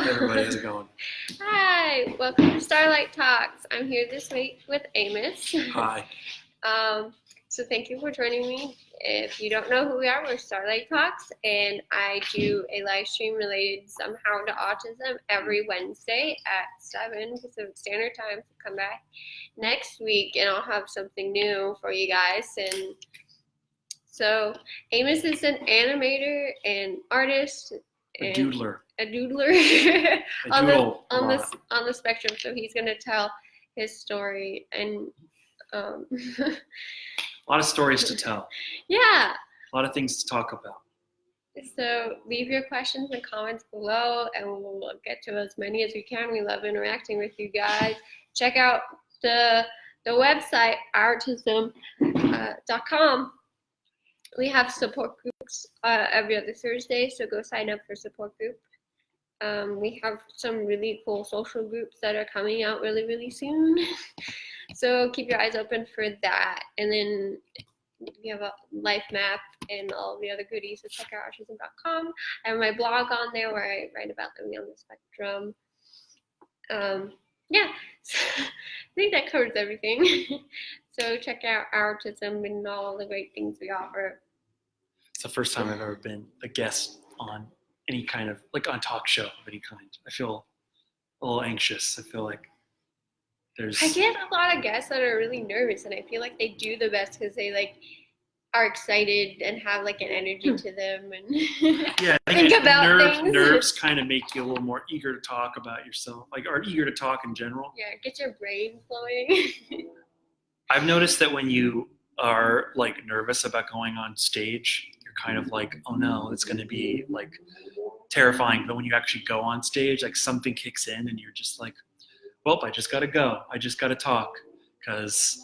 Hey everybody, how's it going? Hi, welcome to Starlight Talks. I'm here this week with Amos. Hi. So thank you for joining me. If you don't know who we are, we're Starlight Talks, and I do a live stream related somehow to autism every Wednesday at 7 Pacific Standard Time. So come back next week, and I'll have something new for you guys. And so Amos is an animator and artist. A doodler. A doodler on doodle the spectrum. So he's gonna tell his story and a lot of stories to tell. Yeah. A lot of things to talk about. So leave your questions and comments below, and we'll get to as many as we can. We love interacting with you guys. Check out the website OurTism.com. We have support groups every other Thursday, so go sign up for support group. We have some really cool social groups that are coming out really, really soon. So keep your eyes open for that. And then we have a life map and all the other goodies, so check out OurTism.com. I have my blog on there where I write about living on the spectrum. Yeah, so I think that covers everything. So check out OurTism and all the great things we offer. It's the first time I've ever been a guest on any kind of, like, on talk show of any kind. I feel a little anxious. I feel like I get a lot of guests that are really nervous, and I feel like they do the best because they are excited and have an energy to them and yeah, I think nerves kind of make you a little more eager to talk about yourself, or eager to talk in general. Yeah, get your brain flowing. I've noticed that when you are nervous about going on stage, you're kind of like, oh no, it's going to be terrifying. But when you actually go on stage, something kicks in and you're just like, well, I just got to go. I just got to talk. Because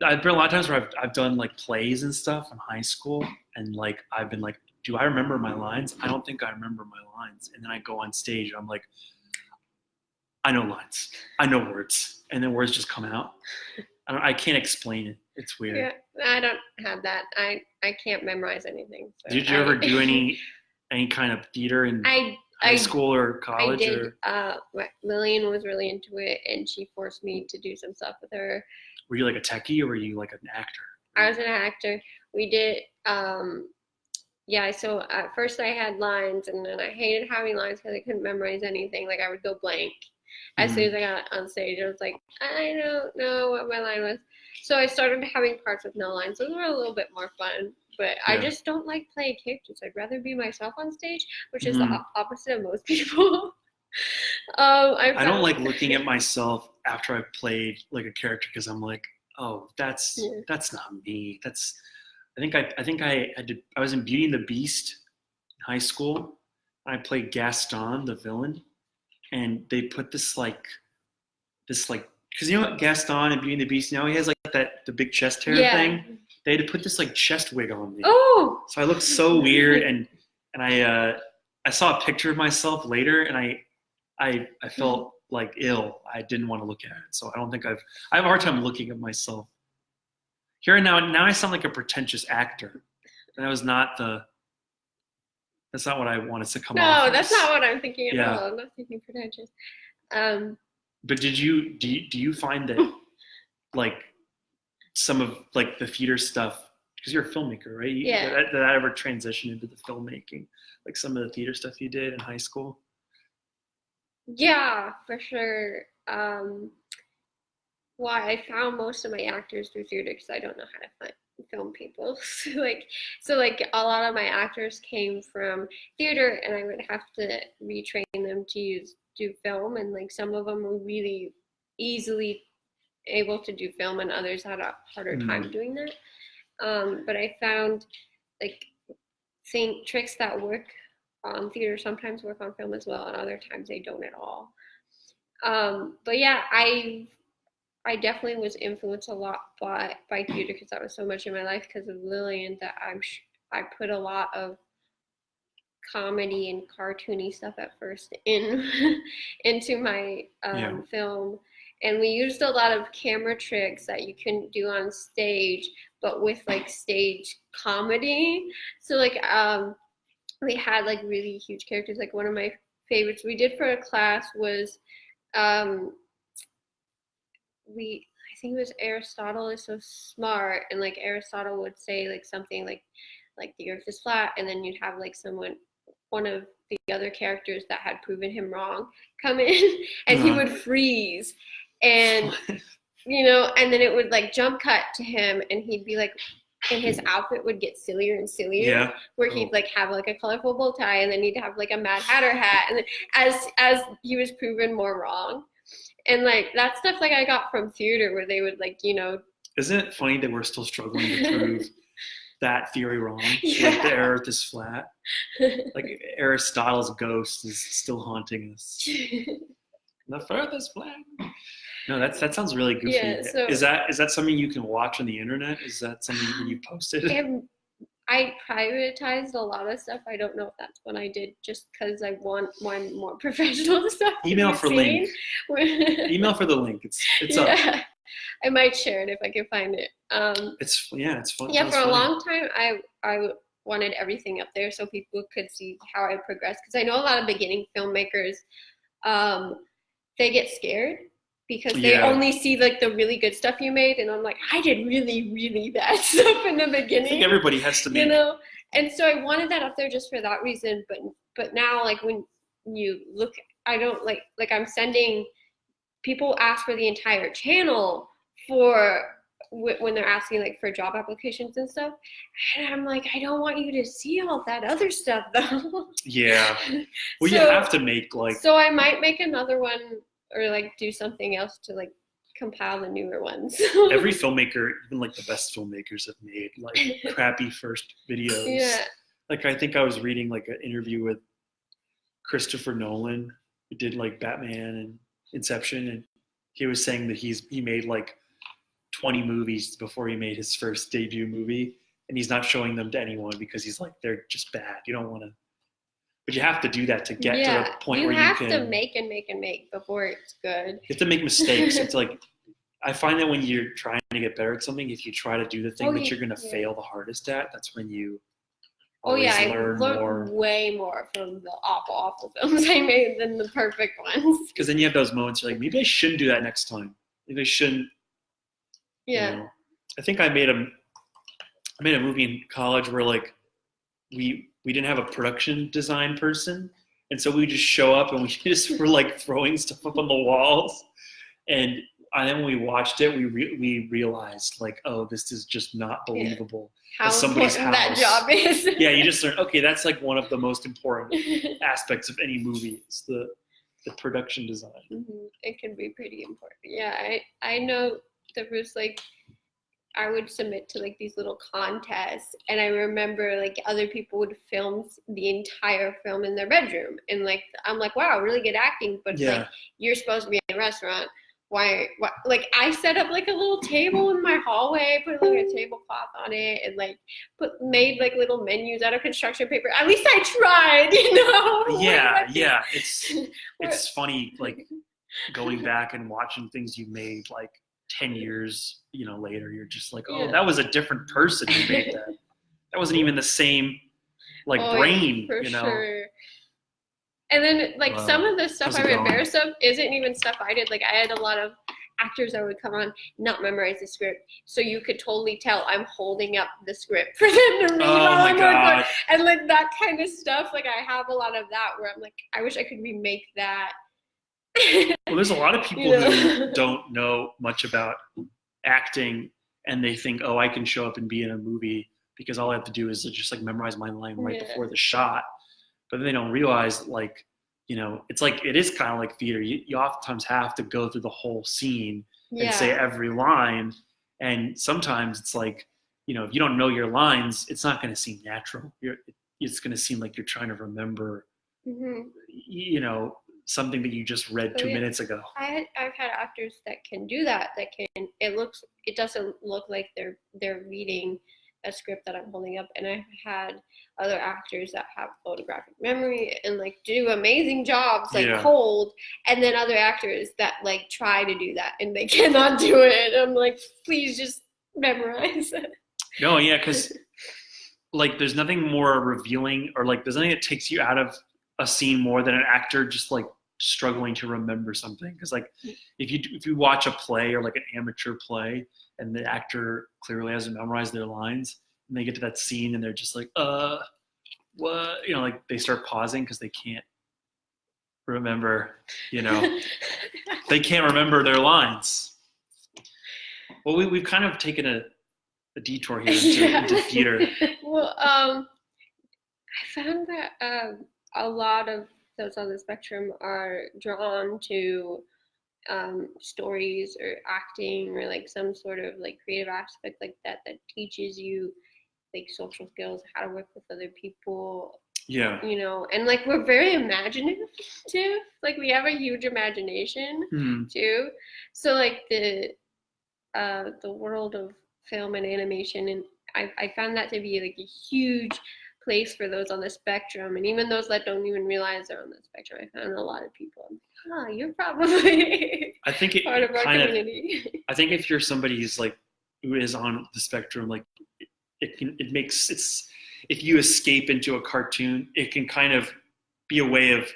I've been a lot of times where I've done plays and stuff in high school, and I've been like, do I remember my lines? I don't think I remember my lines. And then I go on stage and I'm like, I know lines. I know words. And then words just come out. I can't explain it. It's weird. Yeah, I don't have that. I can't memorize anything. So did you ever do any kind of theater in high school or college? I did. Lillian was really into it, and she forced me to do some stuff with her. Were you a techie, or were you an actor? I was an actor. We did. Yeah, so at first I had lines, and then I hated having lines because I couldn't memorize anything. I would go blank. As soon as I got on stage, I was like, I don't know what my line was. So I started having parts with no lines. Those were a little bit more fun. But yeah. I just don't like playing characters. I'd rather be myself on stage, which is the opposite of most people. I don't like looking at myself after I've played a character, because I'm like, oh, that's not me. I was in Beauty and the Beast in high school. I played Gaston, the villain. And they put this because you know what, Gaston and Beauty and the Beast, now he has the big chest hair thing. They had to put this chest wig on me. Oh! So I looked so weird, and I saw a picture of myself later, and I felt ill. I didn't want to look at it. So I don't think I have a hard time looking at myself. Here and now I sound like a pretentious actor. And that's not what I wanted to come off. No, that's not what I'm thinking at all. I'm not thinking pretentious. But do you find that some of the theater stuff, because you're a filmmaker, right? Yeah. Did that ever transition into the filmmaking? Some of the theater stuff you did in high school? Yeah, for sure. Well, I found most of my actors through theater because I don't know how to film people. So a lot of my actors came from theater, and I would have to retrain them to do film, and some of them were really easily able to do film, and others had a harder time doing that. But I found tricks that work on theater sometimes work on film as well, and other times they don't at all. But yeah, I definitely was influenced a lot by theater because that was so much in my life because of Lillian, that I put a lot of comedy and cartoony stuff at first into my film. And we used a lot of camera tricks that you couldn't do on stage, but with stage comedy. So we had really huge characters. One of my favorites we did for a class was I think it was Aristotle is so smart, and like Aristotle would say like something like the earth is flat, and then you'd have like one of the other characters that had proven him wrong come in, and he would freeze, and and then it would like jump cut to him, and he'd be like, and his outfit would get sillier and sillier, where he'd like have like a colorful bow tie, and then he'd have like a Mad Hatter hat, and then as he was proven more wrong, and like that stuff like I got from theater, where they would like Isn't it funny that we're still struggling to prove that theory wrong? Like the earth is flat. Like Aristotle's ghost is still haunting us. The earth is flat. No, that sounds really goofy. Yeah, so, is that something you can watch on the internet? Is that something that you posted? I prioritized a lot of stuff. I don't know if that's what I did, just because I want more professional stuff. Email for link. Email for the link. It's up. I might share it if I can find it. It's fun. Yeah, for a long time, I wanted everything up there so people could see how I progressed. Because I know a lot of beginning filmmakers, they get scared because they only see like the really good stuff you made, and I'm like, I did really, really bad stuff in the beginning. I think everybody has to make, and so I wanted that up there just for that reason. But now, like when you look, I don't like I'm sending. People ask for the entire channel when they're asking like for job applications and stuff, and I'm like, I don't want you to see all that other stuff though. Yeah. Well, you have to make like. So I might make another one or like do something else to like compile the newer ones. Every filmmaker, even like the best filmmakers, have made like crappy first videos. Yeah. Like I think I was reading like an interview with Christopher Nolan, who did like Batman and Inception, and he was saying that he made like 20 movies before he made his first debut movie, and he's not showing them to anyone because he's like, they're just bad. You don't want to, but you have to do that to get to a point where you can. You have to make and make and make before it's good. You have to make mistakes. It's like, I find that when you're trying to get better at something, if you try to do the thing that you're going to fail the hardest at, that's when you I learned way more from the awful films I made than the perfect ones. Because then you have those moments you're like, maybe I shouldn't do that next time. Maybe I shouldn't. Yeah. I think I made a movie in college where like we didn't have a production design person, and so we would just show up and we just were like throwing stuff up on the walls, and then when we watched it, we realized like, oh, this is just not believable. How somebody's important house. That job is. Yeah, you just learn. Okay, that's like one of the most important aspects of any movie. It's the production design. Mm-hmm. It can be pretty important. Yeah, I know there was like, I would submit to like these little contests, and I remember like other people would film the entire film in their bedroom, and like I'm like, wow, really good acting, but like you're supposed to be in a restaurant. Why? Like I set up like a little table in my hallway, put like a tablecloth on it, and like made like little menus out of construction paper. At least I tried, Yeah. It's funny like going back and watching things you made like 10 years, later. You're just like, oh, that was a different person who made that. That wasn't even the same brain, for sure. And then, like, some of the stuff I'm embarrassed of isn't even stuff I did. Like, I had a lot of actors that would come on, not memorize the script. So you could totally tell I'm holding up the script for them to read while I'm recording. And, like, that kind of stuff. Like, I have a lot of that where I'm like, I wish I could remake that. Well, there's a lot of people who don't know much about acting, and they think, oh, I can show up and be in a movie because all I have to do is just, like, memorize my line right before the shot. But then they don't realize, like, it's like, it is kind of like theater. You oftentimes have to go through the whole scene and say every line. And sometimes it's like, if you don't know your lines, it's not going to seem natural. It's going to seem like you're trying to remember, something that you just read 2 minutes ago. I've had actors that can do that. It doesn't look like they're reading a script that I'm holding up, and I've had other actors that have photographic memory and like do amazing jobs cold, and then other actors that like try to do that and they cannot do it. I'm like, please just memorize it. No, yeah, because like there's nothing more revealing, or like there's nothing that takes you out of a scene more than an actor just like struggling to remember something. Because like if you watch a play or like an amateur play and the actor clearly hasn't memorized their lines and they get to that scene and they're just like what, you know, like they start pausing because they can't remember, you know, they can't remember their lines. Well, we've kind of taken a detour here into theater. Well, I found that a lot of those on the spectrum are drawn to stories or acting or like some sort of like creative aspect like that teaches you like social skills, how to work with other people. Yeah. You know, and like we're very imaginative too. Like we have a huge imagination too. So like the world of film and animation, and I found that to be like a huge place for those on the spectrum, and even those that don't even realize they're on the spectrum. I found a lot of people. You're probably I think part of our community. I think if you're somebody who is on the spectrum, like if you escape into a cartoon, it can kind of be a way of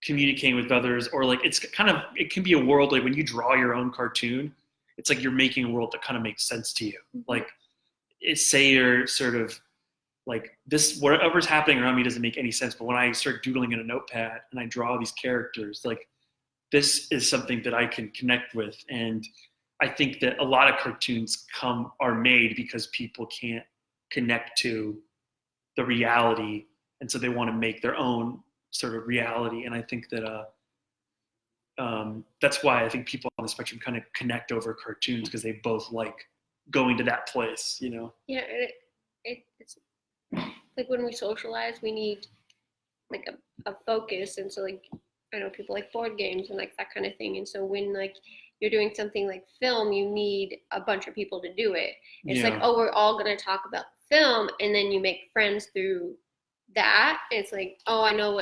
communicating with others, or like it can be a world like when you draw your own cartoon, it's like you're making a world that kind of makes sense to you. Like say you're sort of like this, whatever's happening around me doesn't make any sense, but when I start doodling in a notepad and I draw these characters, like this is something that I can connect with. And I think that a lot of cartoons are made because people can't connect to the reality, and so they want to make their own sort of reality. And I think that that's why I think people on the spectrum kind of connect over cartoons, because they both like going to that place, you know? Yeah, it's like when we socialize, we need like a focus, and so like I know people like board games and like that kind of thing, and so when like you're doing something like film, you need a bunch of people to do it. It's like, oh, we're all gonna talk about film, and then you make friends through that. It's like, oh, I know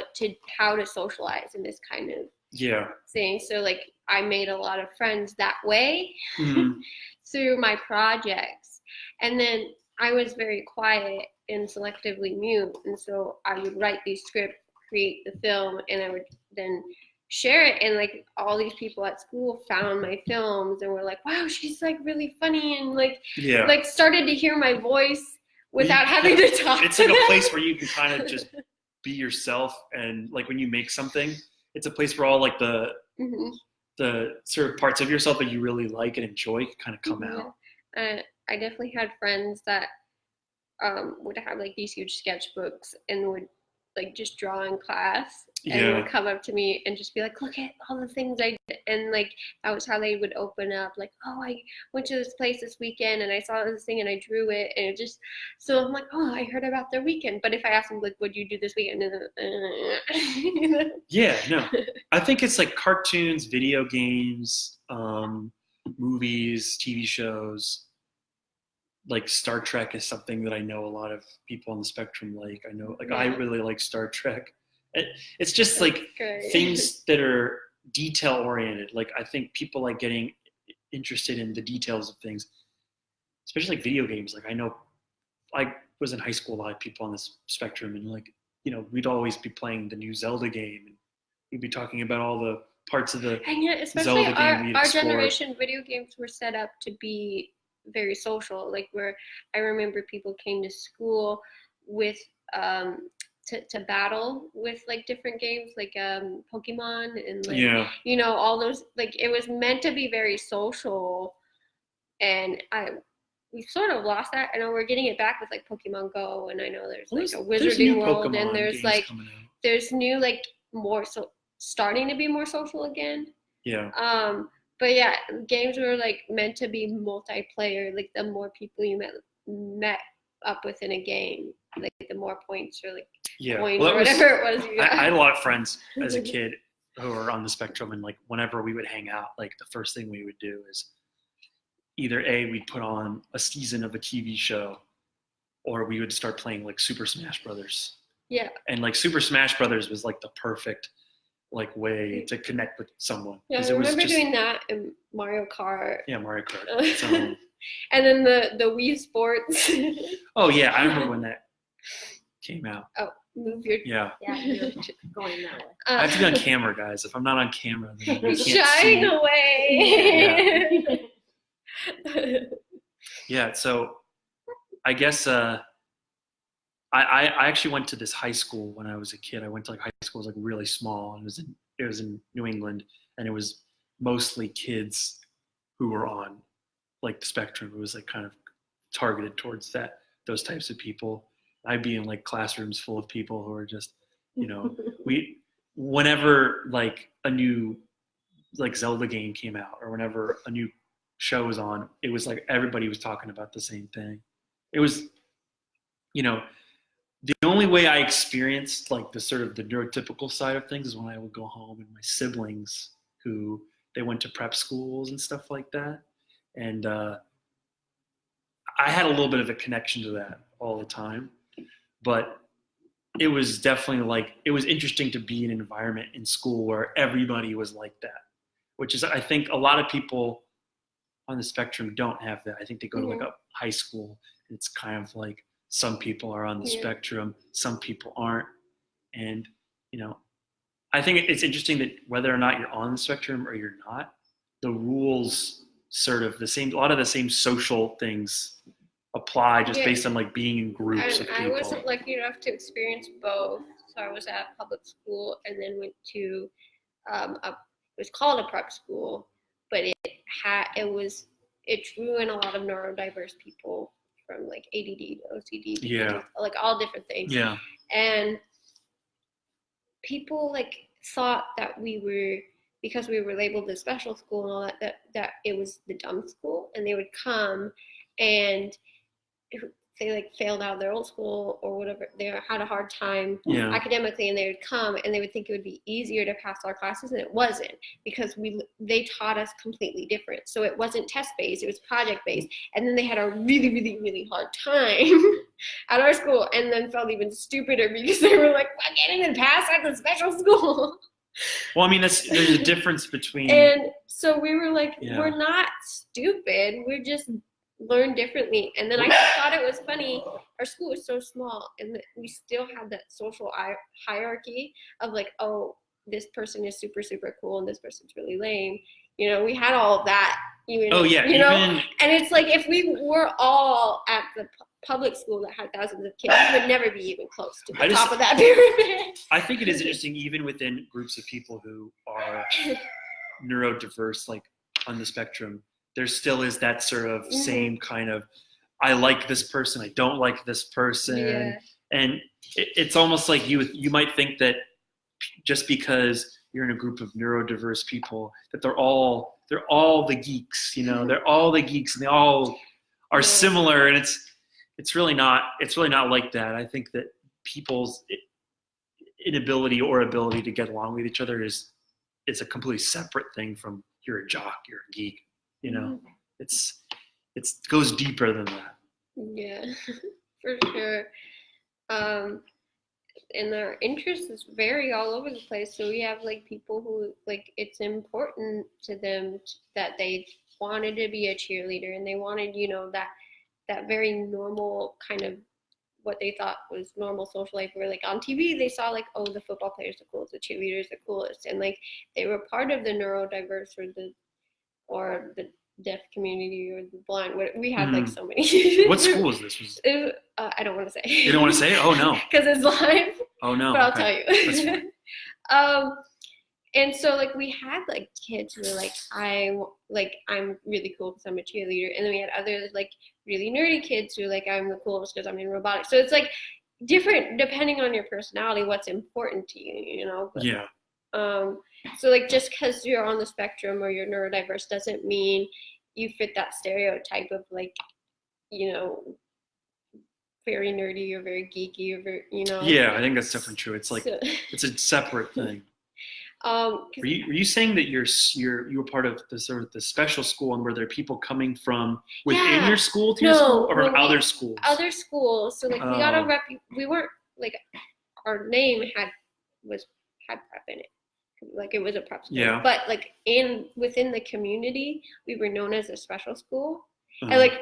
how to socialize in this kind of thing. So like I made a lot of friends that way through my projects. And then I was very quiet and selectively mute, and so I would write these scripts, create the film, and I would then share it, and like all these people at school found my films and were like, wow, she's like really funny, and like started to hear my voice without having to talk. It's like a place where you can kind of just be yourself, and like when you make something, it's a place where all like the sort of parts of yourself that you really like and enjoy kind of come out. I definitely had friends that would have like these huge sketchbooks and would like just draw in class, and would come up to me and just be like, look at all the things I did. And like that was how they would open up, like, oh, I went to this place this weekend and I saw this thing and I drew it, and it just, so I'm like, oh, I heard about their weekend. But if I ask them like, what'd you do this weekend? Yeah, no, I think it's like cartoons, video games, movies, TV shows. Like Star Trek is something that I know a lot of people on the spectrum like. I know, like I really like Star Trek. It's just like things that are detail oriented. Like I think people like getting interested in the details of things, especially like video games. Like I know I was in high school, a lot of people on this spectrum, and like, you know, we'd always be playing the new Zelda game, and we'd be talking about all the parts of the especially Zelda game. Our generation, video games were set up to be very social, like where I remember people came to school with to battle with like different games like Pokemon and like you know, all those, like it was meant to be very social, and we sort of lost that. I know we're getting it back with like Pokemon Go, and I know there's like a Wizarding World, and there's like there's new like more starting to be more social again. But yeah, games were like meant to be multiplayer. Like the more people you met up with in a game, like the more points or like coins or whatever it was. I had a lot of friends as a kid who were on the spectrum, and like whenever we would hang out, like the first thing we would do is either we'd put on a season of a TV show, or we would start playing like Super Smash Brothers. Yeah. And like Super Smash Brothers was like the perfect like way to connect with someone. Yeah, I remember doing that in Mario Kart. Yeah, Mario Kart. And then the Wii Sports. Oh yeah, I remember when that came out. Oh move your Yeah. Yeah, you're going that way. I have to be on camera, guys. If I'm not on camera, then you can't shying see. away. Yeah. So I guess I actually went to this high school when I was a kid. I went to like high school. It was like really small, and it was in New England, and it was mostly kids who were on like the spectrum. It was like kind of targeted towards those types of people. I'd be in like classrooms full of people who are just, whenever like a new like Zelda game came out or whenever a new show was on, it was like everybody was talking about the same thing. It was, the only way I experienced like the sort of the neurotypical side of things is when I would go home and my siblings who they went to prep schools and stuff like that. And I had a little bit of a connection to that all the time, but it was definitely like, it was interesting to be in an environment in school where everybody was like that, which is, I think a lot of people on the spectrum don't have that. I think they go to like a high school. And it's kind of like some people are on the spectrum, some people aren't. And, I think it's interesting that whether or not you're on the spectrum or you're not, the rules sort of the same, a lot of the same social things apply just based on like being in groups of people. I wasn't lucky enough to experience both. So I was at public school and then went to, it was called a prep school, but it drew in a lot of neurodiverse people from like ADD to OCD, like all different things. Yeah. And people like thought that because we were labeled as special school and all that it was the dumb school, and they would come and they like failed out of their old school or whatever, they had a hard time academically, and they would come and they would think it would be easier to pass our classes, and it wasn't, because they taught us completely different. So it wasn't test based, it was project based, and then they had a really, really, really hard time at our school, and then felt even stupider because they were like, I can't even pass at the special school. Well, I mean, there's a difference between. And so we were like, we're not stupid, we're just learn differently. And then I thought it was funny, our school was so small and we still had that social hierarchy of like, oh, this person is super, super cool and this person's really lame. We had all of that. And it's like, if we were all at the public school that had thousands of kids, we would never be even close to the top of that pyramid. I think it is interesting, even within groups of people who are neurodiverse, like on the spectrum, there still is that sort of same kind of, I like this person, I don't like this person. Yeah. And it's almost like you might think that just because you're in a group of neurodiverse people, that they're all the geeks, they're all the geeks and they all are similar. And it's really not like that. I think that people's inability or ability to get along with each other is a completely separate thing from you're a jock, you're a geek. It goes deeper than that. Yeah, for sure. And their interests vary all over the place. So we have like people who like it's important to them that they wanted to be a cheerleader and they wanted, that very normal kind of what they thought was normal social life, where like on TV they saw like, oh, the football players are cool, the cheerleaders are coolest, and like they were part of the neurodiverse or the deaf community or the blind. We had like so many. What school is this? I don't want to say. You don't want to say it? Oh no. Because it's live. Oh no. But I'll tell you. That's fine. And so like we had like kids who were like, I'm really cool because I'm a cheerleader, and then we had other like really nerdy kids who were like, I'm the coolest because I'm in robotics. So it's like different depending on your personality, what's important to you, But, yeah. So like just because you're on the spectrum or you're neurodiverse doesn't mean you fit that stereotype of like, very nerdy or very geeky or very, Yeah, I think that's definitely true. It's like it's a separate thing. Were you saying that you were part of the sort of the special school, and were there people coming from within your school to your school or from other schools? Other schools. So like we got we weren't like our name had prep in it. Like it was a prep school. Yeah. But like within the community, we were known as a special school. And like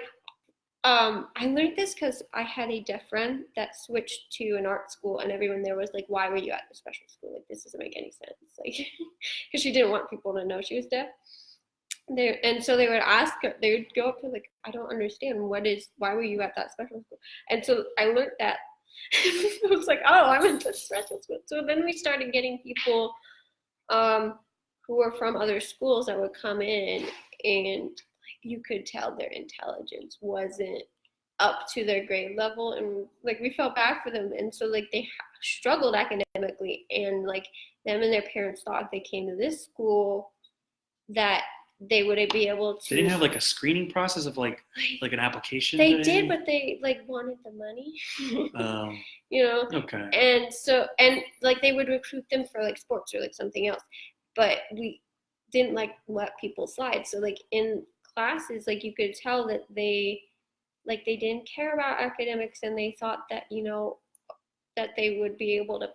I learned this because I had a deaf friend that switched to an art school, and everyone there was like, "Why were you at the special school? Like, this doesn't make any sense." Like, because she didn't want people to know she was deaf. And so they would ask her. They would go up to like, "I don't understand. Why were you at that special school?" And so I learned that. I was like, "Oh, I'm at the special school." So then we started getting people, who were from other schools that would come in, and you could tell their intelligence wasn't up to their grade level, and like we felt bad for them, and so like they struggled academically, and like them and their parents thought if they came to this school that they would be able to. They didn't have like a screening process of like an application They thing? did, but they like wanted the money. You know. Okay. And so like they would recruit them for like sports or like something else, but we didn't like let people slide. So like in classes, like you could tell that they didn't care about academics, and they thought that that they would be able to.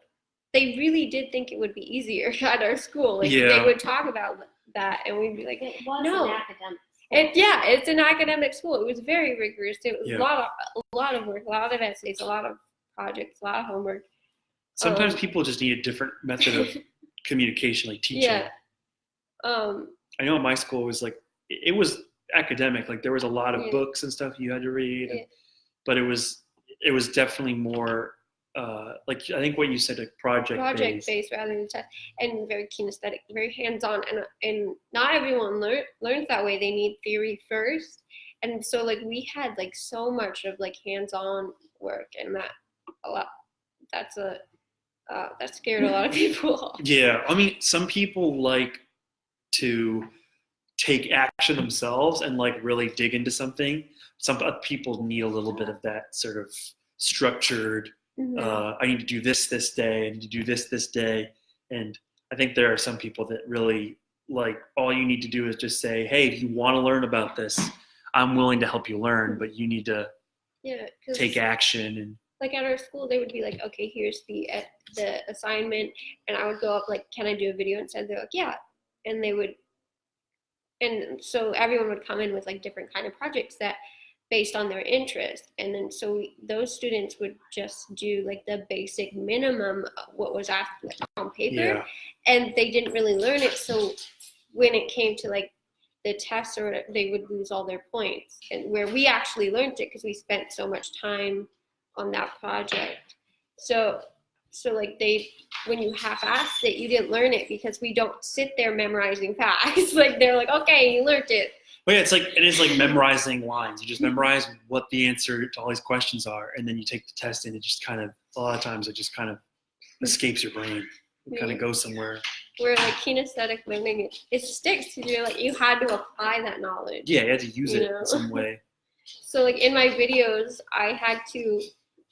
They really did think it would be easier at our school. Like they would talk about that, and we'd be like, It was no. an academic school. It's an academic school. It was very rigorous. It was a lot of work, a lot of essays, a lot of projects, a lot of homework. Sometimes people just need a different method of communication, like teaching. Yeah. I know at my school it was academic. Like there was a lot of books and stuff you had to read, but it was definitely more like I think what you said, like project based rather than test, and very kinesthetic, very hands-on, and not everyone learns that way. They need theory first, and so like we had like so much of like hands-on work, and that scared a lot of people off. Yeah, I mean, some people like to take action themselves and like really dig into something. Some people need a little bit of that sort of structured. I need to do this day. I need to do this day. And I think there are some people that really like all you need to do is just say, "Hey, if you want to learn about this, I'm willing to help you learn, but you need to take action." And like at our school, they would be like, "Okay, here's the assignment," and I would go up like, "Can I do a video?" instead. They're like, "Yeah," and they would. And so everyone would come in with like different kind of projects that based on their interest. And then so those students would just do like the basic minimum of what was asked like, on paper, and they didn't really learn it. So when it came to like the tests or whatever, they would lose all their points. And where we actually learned it because we spent so much time on that project. So like when you half-assed it, you didn't learn it because we don't sit there memorizing facts. Like they're like, "Okay, you learned it." But yeah, it is like memorizing lines. You just memorize what the answer to all these questions are, and then you take the test, and it just kind of a lot of times it just kind of escapes your brain. It kind of goes somewhere. Where like kinesthetic learning, it sticks to you. Like you had to apply that knowledge. Yeah, you had to use it in some way. So like in my videos, I had to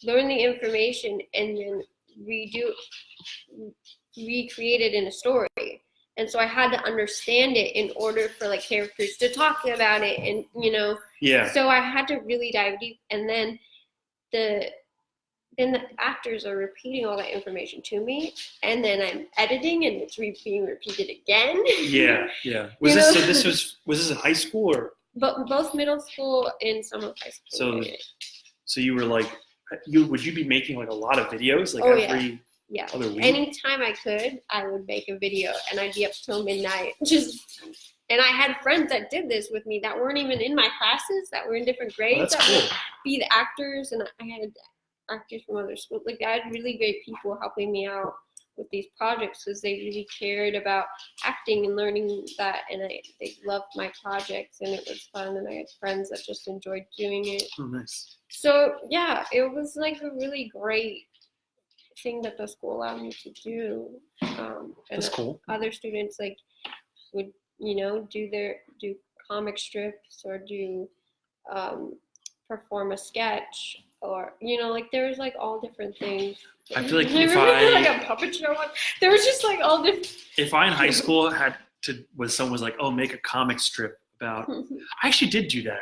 learn the information and then recreate it in a story. And so I had to understand it in order for like characters to talk about it, and so I had to really dive deep. And then the actors are repeating all that information to me, and then I'm editing, and it's being repeated again. Yeah. Was this in high school or? But both middle school and some of high school. So you were like, would you be making like a lot of videos like every other week? Anytime I could, I would make a video, and I'd be up till midnight. And I had friends that did this with me that weren't even in my classes, that were in different grades. That's cool. Would be the actors, and I had actors from other schools. Like I had really great people helping me out with these projects because they really cared about acting and learning that, and they loved my projects, and it was fun, and I had friends that just enjoyed doing it. Oh, nice. So yeah, it was like a really great thing that the school allowed me to do. And that's cool. Other students like would do comic strips or do perform a sketch, or like there was like all different things. I feel like like a puppet show. There was just like all different. If I in high school when someone was like, "Oh, make a comic strip about," I actually did do that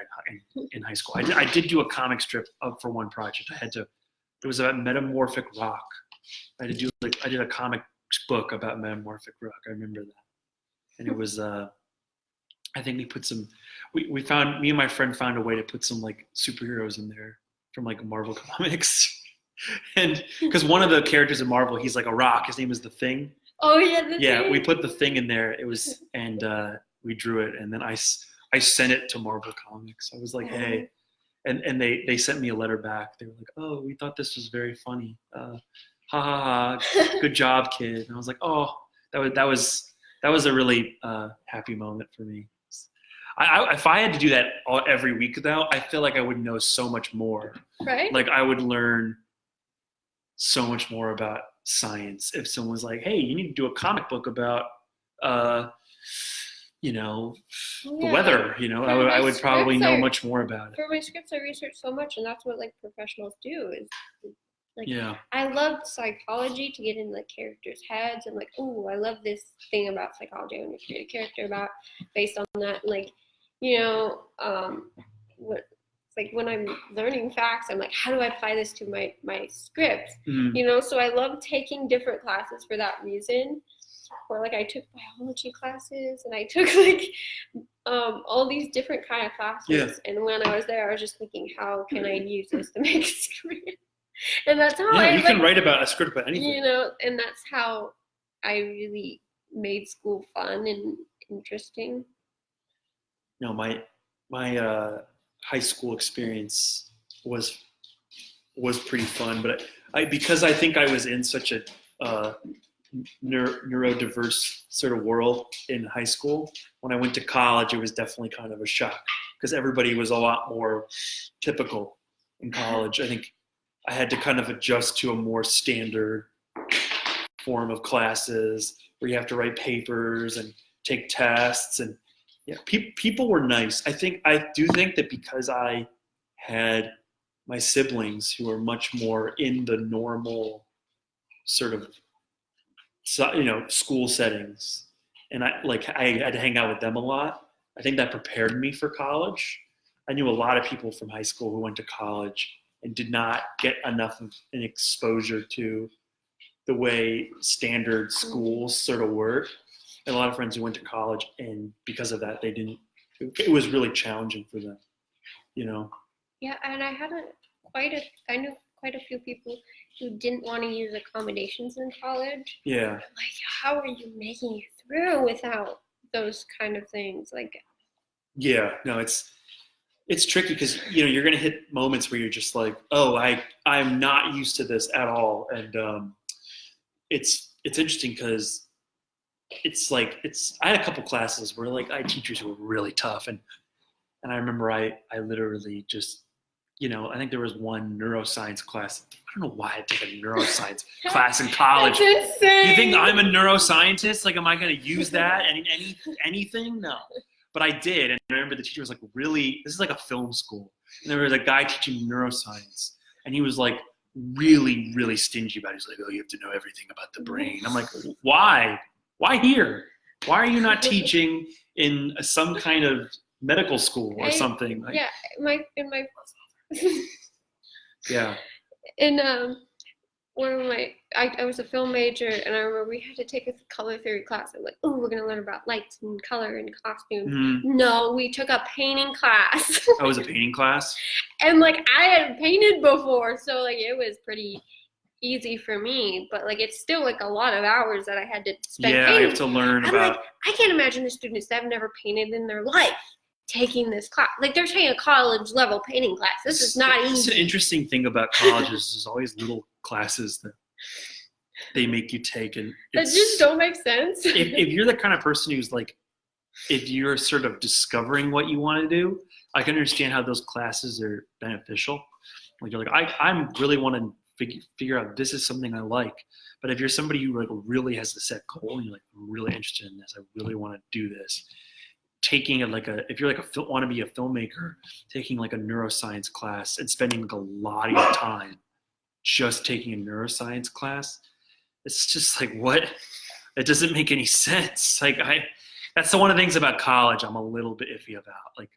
in high school. I did do a comic strip up for one project. It was about metamorphic rock. I did a comic book about metamorphic rock. I remember that, and it was. I I think we put some. We found me and my friend found a way to put some like superheroes in there from like Marvel comics, and because one of the characters in Marvel, he's like a rock. His name is the Thing. Oh yeah, Yeah, we put the Thing in there. It was and we drew it, and then I sent it to Marvel Comics. I was like, hey, and they sent me a letter back. They were like, oh, we thought this was very funny. Ha ha ha! Good job, kid. And I was like, oh, that was a really happy moment for me. If I had to do that every week, though, I feel like I would know so much more. Right. Like I would learn so much more about science if someone was like, "Hey, you need to do a comic book about, you know, the weather." You know, I would probably know much more about it. For my scripts, I research so much, and that's what like professionals do. Is like, yeah. I loved psychology to get in like characters' heads, and like, oh, I love this thing about psychology. I want to create a character about based on that. Like, you know, what like when I'm learning facts, I'm like, how do I apply this to my script? Mm-hmm. You know, so I love taking different classes for that reason. Or like I took biology classes, and I took like all these different kind of classes. Yeah. And when I was there, I was just thinking, how can I use this to make a script? And that's how you can write about a script about anything. You know, and that's how I really made school fun and interesting. You know, my high school experience was pretty fun, but because I think I was in such a neurodiverse sort of world in high school. When I went to college, it was definitely kind of a shock because everybody was a lot more typical in college. I think I had to kind of adjust to a more standard form of classes where you have to write papers and take tests, and yeah, people were nice. I do think that because I had my siblings who are much more in the normal sort of, you know, school settings, and I had to hang out with them a lot. I think that prepared me for college. I knew a lot of people from high school who went to college and did not get enough of an exposure to the way standard schools sort of work. And a lot of friends who went to college, and because of that, it was really challenging for them, you know? Yeah, and I knew quite a few people who didn't want to use accommodations in college. Yeah. Like, how are you making it through without those kind of things? Like, yeah, no, it's tricky because, you know, you're going to hit moments where you're just like, oh, I'm not used to this at all. And it's interesting because I had a couple classes where like I had teachers who were really tough, and I remember I literally just, you know, I think there was one neuroscience class. I don't know why I took a neuroscience class in college. That's insane. You think I'm a neuroscientist? Like, am I going to use that? Anything? No. But I did, and I remember the teacher was like, really, this is like a film school. And there was a guy teaching neuroscience, and he was like really, really stingy about it. He's like, oh, you have to know everything about the brain. I'm like, why? Why here? Why are you not teaching in some kind of medical school or something? Like, yeah, yeah. In one of I was a film major, and I remember we had to take a color theory class. I'm like, oh, we're gonna learn about lights and color and costume. Mm-hmm. No, we took a painting class. Oh, it was a painting class? And like I had painted before, so like it was pretty easy for me, but like it's still like a lot of hours that I had to spend painting. Yeah, you have to learn about. Like, I can't imagine the students that have never painted in their life taking this class. Like they're taking a college level painting class. This is not easy. It's an interesting thing about colleges. There's always little classes that they make you take, and that just don't make sense. if you're the kind of person who's like, if you're sort of discovering what you want to do, I can understand how those classes are beneficial. Like you're like, I really want to figure out this is something I like. But if you're somebody who like really has a set goal and you're like really interested in this, I really want to do this. Taking if you're like want to be a filmmaker, taking like a neuroscience class and spending like a lot of your time just taking a neuroscience class, it's just like, what? It doesn't make any sense. Like that's one of the things about college I'm a little bit iffy about. Like,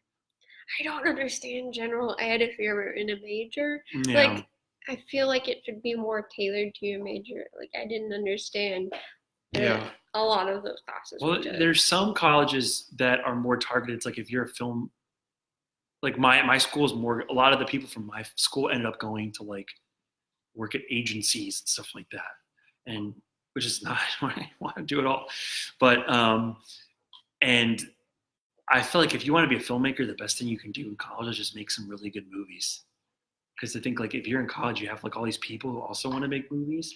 I don't understand general ed if you're in a major. Yeah. Like, I feel like it should be more tailored to your major. Like, I didn't understand Yeah. A lot of those classes. Well, there's some colleges that are more targeted. It's like if you're a film, like my school is more. A lot of the people from my school ended up going to like work at agencies and stuff like that, and which is not what I want to do at all. But and I feel like if you want to be a filmmaker, the best thing you can do in college is just make some really good movies. Because I think like if you're in college, you have like all these people who also want to make movies,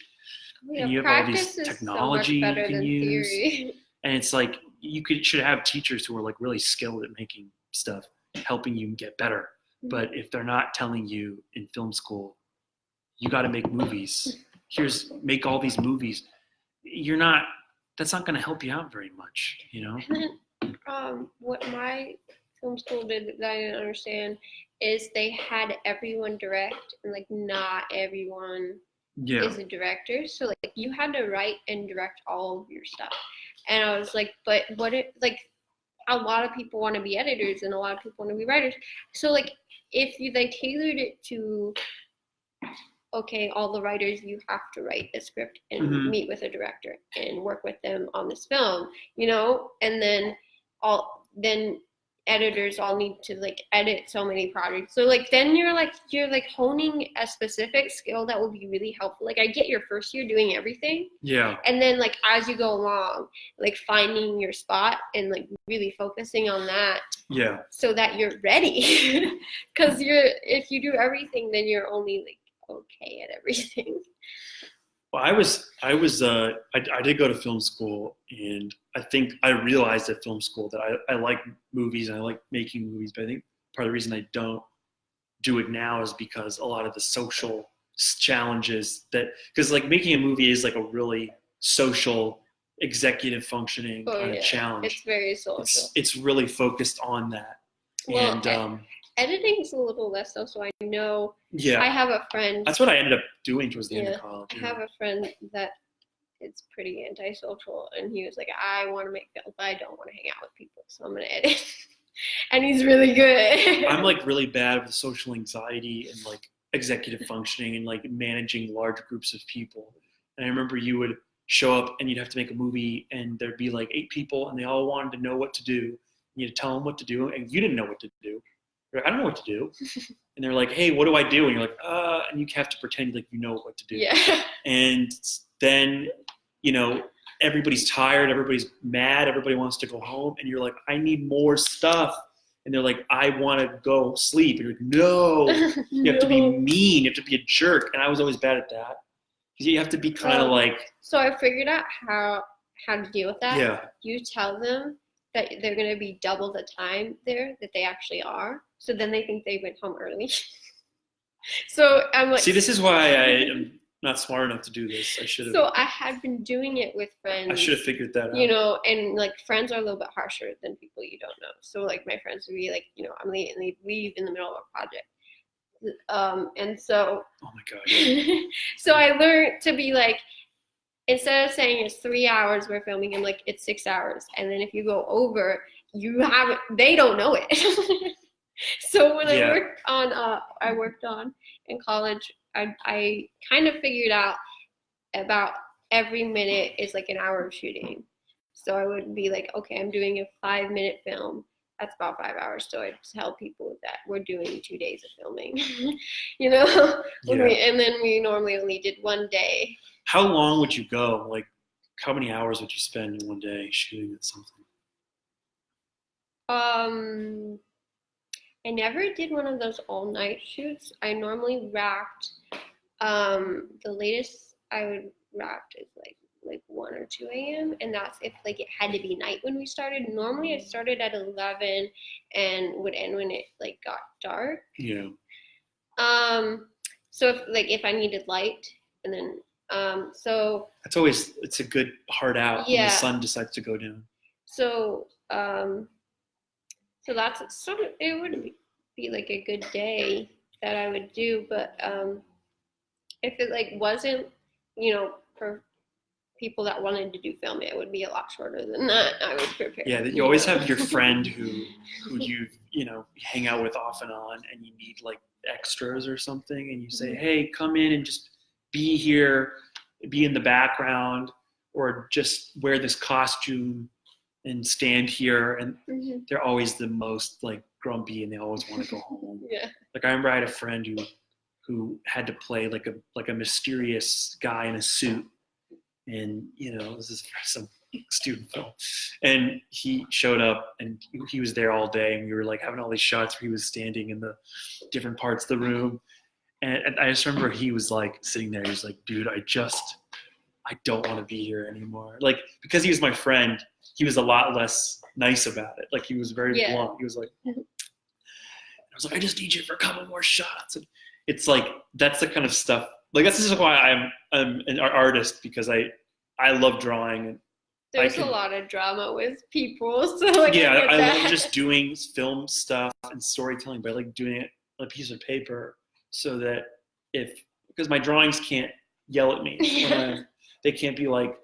and you have all these technology so you can use, theory. and it's like should have teachers who are like really skilled at making stuff, helping you get better. But if they're not telling you in film school, you got to make movies. Make all these movies. That's not going to help you out very much, you know? And then, what my film school did that I didn't understand is they had everyone direct, and like not everyone is a director. So like you had to write and direct all of your stuff. And I was like, but what if like a lot of people want to be editors and a lot of people want to be writers. So like if they tailored it to, okay, all the writers, you have to write a script and meet with a director and work with them on this film, you know, and then editors all need to like edit so many projects. So like then you're like honing a specific skill that will be really helpful. Like I get your first year doing everything. Yeah. And then like as you go along, like finding your spot and like really focusing on that. Yeah. So that you're ready. Because if you do everything, then you're only like okay at everything. Well, I did go to film school, and I think I realized at film school that I like movies and I like making movies, but I think part of the reason I don't do it now is because a lot of the social challenges because like making a movie is like a really social executive functioning kind of challenge. It's very social. It's really focused on that. Well, and editing's a little less so I know. Yeah. I have a friend. That's what I ended up doing towards the end of college. I have a friend that is pretty antisocial, and he was like, I want to make films, but I don't want to hang out with people, so I'm going to edit. And he's really good. I'm like really bad with social anxiety and like executive functioning and like managing large groups of people. And I remember you would show up and you'd have to make a movie, and there'd be like 8 people, and they all wanted to know what to do. You had to tell them what to do, and you didn't know what to do. You're like, I don't know what to do. And they're like, hey, what do I do? And you're like, and you have to pretend like you know what to do. Yeah. And then, you know, everybody's tired, everybody's mad, everybody wants to go home, and you're like, I need more stuff. And they're like, I want to go sleep. And you're like, no, you have to be mean, you have to be a jerk. And I was always bad at that. You have to be kind of like. So I figured out how to deal with that. Yeah. You tell them that they're going to be double the time there that they actually are. So then they think they went home early. So I'm like. See, this is why I am not smart enough to do this. I should have. So I had been doing it with friends. I should have figured that out. You know, and like friends are a little bit harsher than people you don't know. So like my friends would be like, you know, I'm late, and they'd leave in the middle of a project. And so. Oh my God. So I learned to be like, instead of saying it's 3 hours we're filming, I'm like, it's 6 hours. And then if you go over, they don't know it. So when I worked on in college, I kind of figured out about every minute is like an hour of shooting. So I would be like, okay, I'm doing a 5-minute film. That's about 5 hours. So I tell people that we're doing 2 days of filming, you know, and then we normally only did 1 day. How long would you go? Like, how many hours would you spend in 1 day shooting at something? I never did one of those all-night shoots. I normally wrapped. The latest I would wrap is like 1 or 2 a.m. and that's if like it had to be night when we started. Normally I started at 11 and would end when it like got dark. Yeah. So if I needed light, and then so it's a good hard out when the sun decides to go down. So so that's sort of, it would be like a good day that I would do, but if it like wasn't, you know, for people that wanted to do film, it would be a lot shorter than that. I would prepare. Yeah, you always have your friend who you know hang out with off and on, and you need like extras or something, and you say, hey, come in and just be here, be in the background, or just wear this costume and stand here. And they're always the most like grumpy, and they always want to go home. Yeah. Like I remember I had a friend who had to play like a mysterious guy in a suit, and this is some student film, and he showed up and he was there all day, and we were like having all these shots where he was standing in the different parts of the room, and I just remember he was like sitting there, he was like, dude, I don't want to be here anymore. Like, because he was my friend, he was a lot less nice about it. Like, he was very blunt. He was like, I was like, I just need you for a couple more shots. And it's like, that's the kind of stuff. Like, this is why I'm an artist, because I love drawing. And there's a lot of drama with people. So like, I love just doing film stuff and storytelling, but I like doing it on a piece of paper, so that because my drawings can't yell at me. They can't be like,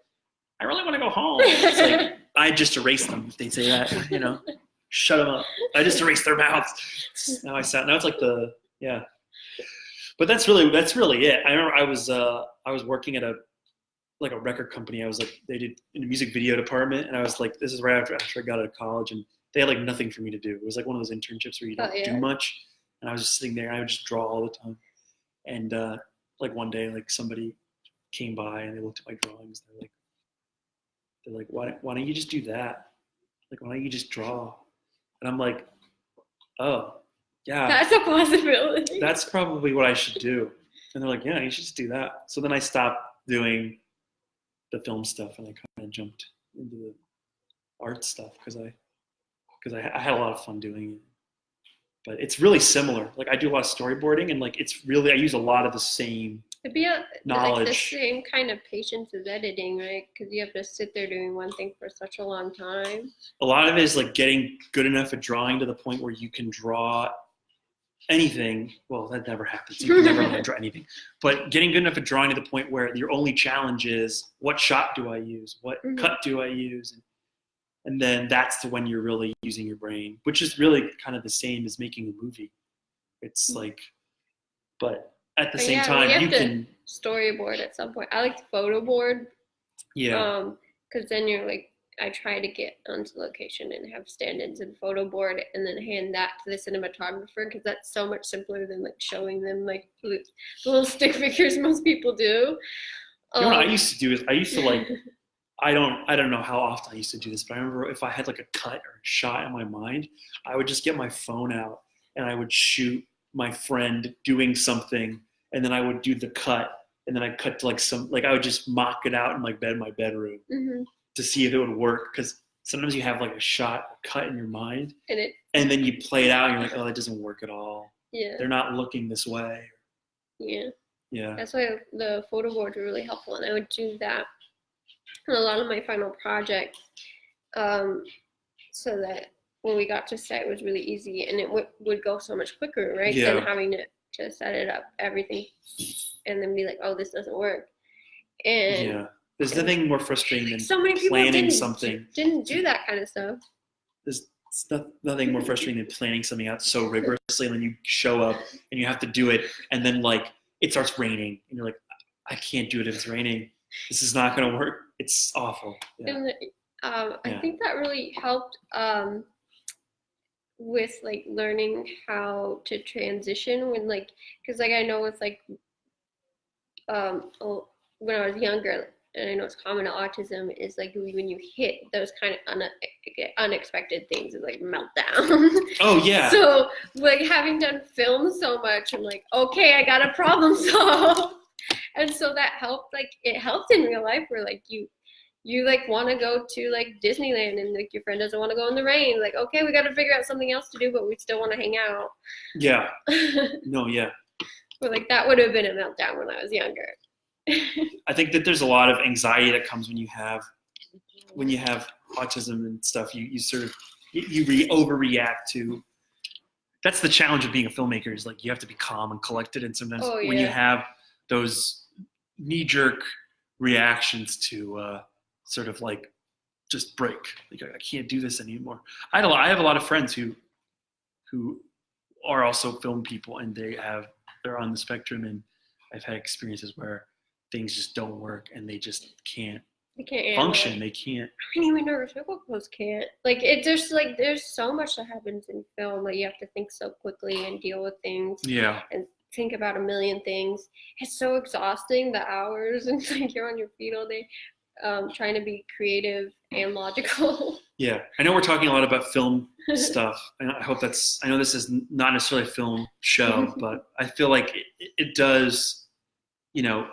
I really want to go home. It's like, I just erase them if they say that, shut them up. I just erase their mouths. Now it's like but that's really it. I remember I was working at a record company. I was like, they did in the music video department, and I was like, this is right after I got out of college, and they had like nothing for me to do. It was like one of those internships where you don't do much, and I was just sitting there, and I would just draw all the time. And like one day, like somebody came by and they looked at my drawings. They're like, why don't you just do that? Like, why don't you just draw? And I'm like, oh, yeah. That's a possibility. That's probably what I should do. And they're like, yeah, you should just do that. So then I stopped doing the film stuff, and I kind of jumped into the art stuff because I had a lot of fun doing it. But it's really similar. Like, I do a lot of storyboarding, and like I use a lot of the same It'd be knowledge. Like the same kind of patience as editing, right? Because you have to sit there doing one thing for such a long time. A lot of it is like getting good enough at drawing to the point where you can draw anything. Well, that never happens. You can never really draw anything. But getting good enough at drawing to the point where your only challenge is, what shot do I use? What cut do I use? And then that's when you're really using your brain, which is really kind of the same as making a movie. It's like, but at the same time, you can storyboard at some point. I like to photo board. Yeah. Because then you're like, I try to get onto location and have stand-ins and photo board, and then hand that to the cinematographer, because that's so much simpler than like showing them like the little stick figures most people do. You know what I used to do is like, I don't know how often I used to do this, but I remember if I had like a cut or a shot in my mind, I would just get my phone out and I would shoot my friend doing something, and then I would do the cut, and then I cut to I would just mock it out in my bedroom to see if it would work, because sometimes you have like a shot, a cut in your mind, and then you play it out and you're like, oh, that doesn't work at all. Yeah. They're not looking this way. Yeah. Yeah. That's why the photo boards were really helpful, and I would do that in a lot of my final projects, so that when we got to set, it was really easy, and it would go so much quicker, right? Yeah. Than having to set it up, everything, and then be like, oh, this doesn't work. And yeah, there's nothing more frustrating than so many people planning something. Didn't do that kind of stuff. There's nothing more frustrating than planning something out so rigorously, and then you show up and you have to do it, and then like it starts raining, and you're like, I can't do it if it's raining. This is not going to work. It's awful. Yeah. And I think that really helped with like learning how to transition when because I know with when I was younger, and I know it's common to autism, is like when you hit those kind of unexpected things, is like meltdown. Oh yeah. So like having done film so much, I'm like, okay, I got a problem solved. And so that helped, it helped in real life where you like want to go to like Disneyland, and like your friend doesn't want to go in the rain. Like, okay, we got to figure out something else to do, but we still want to hang out. Yeah. No, yeah. But like that would have been a meltdown when I was younger. I think that there's a lot of anxiety that comes when you have autism and stuff. You sort of overreact to. That's the challenge of being a filmmaker, is like you have to be calm and collected, and sometimes when you have those knee-jerk reactions to sort of like just break. Like, I can't do this anymore. I have a lot of friends who are also film people, and they're on the spectrum, and I've had experiences where things just don't work and they just can't They can't handle function. it. They can't. I mean, even neurotypicals can't. Like it just like there's so much that happens in film that you have to think so quickly and deal with things Yeah. and think about a million things. It's so exhausting, the hours, and like you're on your feet all day, trying to be creative and logical. Yeah. I know we're talking a lot about film stuff. And I hope I know this is not necessarily a film show, but I feel like it does,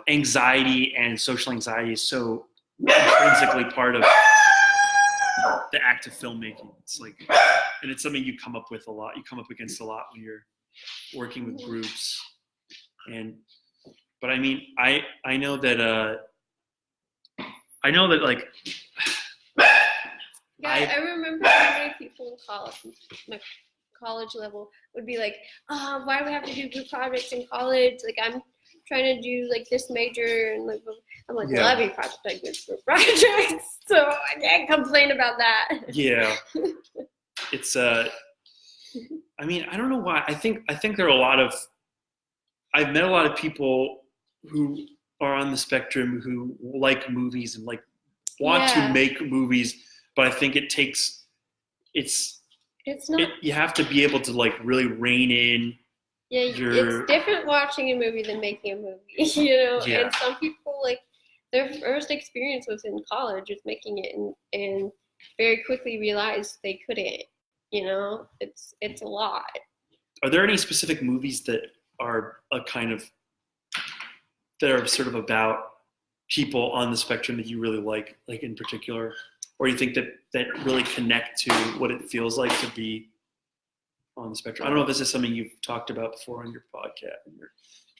anxiety and social anxiety is so intrinsically part of the act of filmmaking. It's like, and it's something you come up with a lot. You come up against a lot when you're working with groups. But I mean, I know that like, Yeah, I remember how many people in college, my college level, would be like, "Oh, why do we have to do group projects in college? Like, I'm trying to do like this major," and like, I'm like, "Well, every project I do is group projects, so I can't complain about that." Yeah, it's I mean, I don't know why. I think there are a lot of. I've met a lot of people who are on the spectrum who like movies and like want to make movies. But I think it's not. You have to be able to like really rein in. Yeah, it's different watching a movie than making a movie, Yeah. And some people like their first experience was in college, was making it, and very quickly realized they couldn't. It's a lot. Are there any specific movies that are that are sort of about people on the spectrum that you really like in particular? Or you think that really connect to what it feels like to be on the spectrum? I don't know if this is something you've talked about before on your podcast, on your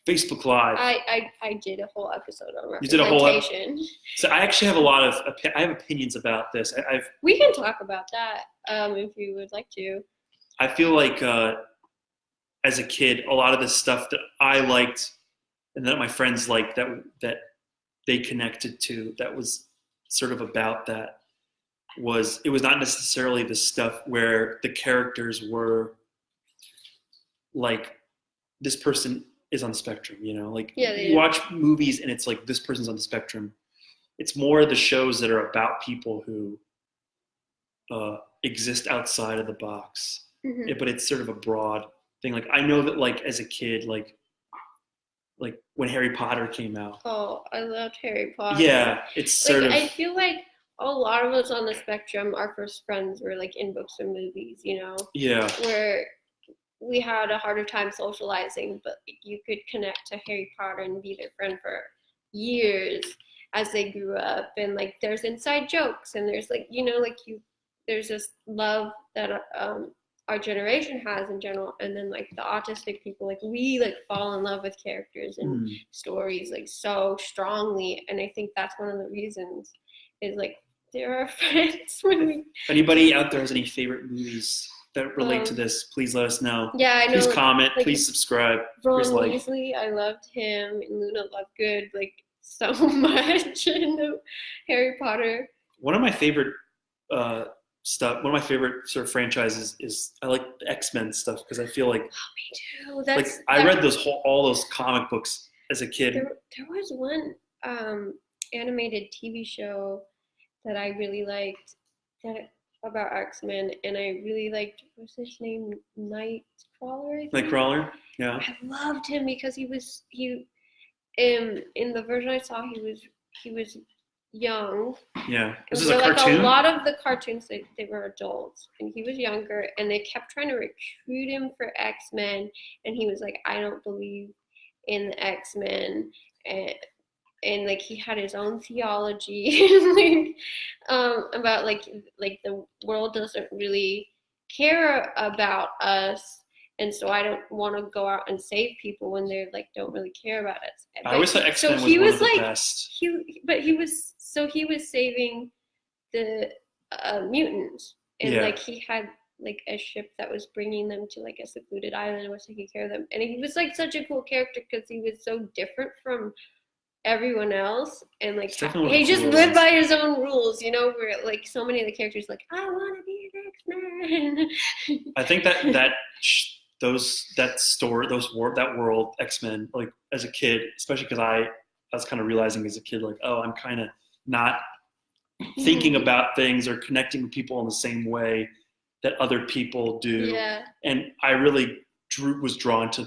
Facebook Live. I did a whole episode on representation. You did a whole So I actually have I have opinions about this. We can talk about that if you would like to. I feel like as a kid, a lot of the stuff that I liked and that my friends liked that they connected to, that was sort of about that. It was not necessarily the stuff where the characters were like, this person is on the spectrum, like you watch movies and it's like, this person's on the spectrum. It's more the shows that are about people who exist outside of the box. Mm-hmm. But it's sort of a broad thing. Like I know that like as a kid, like when Harry Potter came out. Oh, I loved Harry Potter. Yeah, it's sort of. I feel like a lot of us on the spectrum, our first friends were like in books and movies, Yeah. Where we had a harder time socializing, but you could connect to Harry Potter and be their friend for years as they grew up. And like there's inside jokes and there's like, there's this love that our generation has in general, and then like the autistic people, like we like fall in love with characters and stories like so strongly, and I think that's one of the reasons is like there are friends when we. If anybody out there has any favorite movies that relate to this, please let us know. Yeah, I know. Please comment. Like, please subscribe. Ron Weasley, I loved him, and Luna Lovegood like so much in Harry Potter. One of my favorite stuff. One of my favorite sort of franchises is I like the X-Men stuff because I feel like. Oh, me too. I read all those comic books as a kid. There was one animated TV show that I really liked about X-Men, and I really liked, what's his name, Nightcrawler. Nightcrawler, yeah. I loved him because he in the version I saw he was young. Yeah, this is a cartoon. Like a lot of the cartoons, they were adults, and he was younger, and they kept trying to recruit him for X-Men, and he was like, I don't believe in the X-Men, and like he had his own theology, about like the world doesn't really care about us, and so I don't want to go out and save people when they like don't really care about us. I always thought X-Men was one of the best. He was saving the mutants, and like he had like a ship that was bringing them to like a secluded island and was taking care of them, and he was like such a cool character because he was so different from everyone else, and like he just lived by his own rules, where like so many of the characters like, I want to be an X-Men. I think that world X-Men, like as a kid, especially because I was kind of realizing as a kid, like, oh, I'm kind of not thinking about things or connecting with people in the same way that other people do. Yeah. And I really was drawn to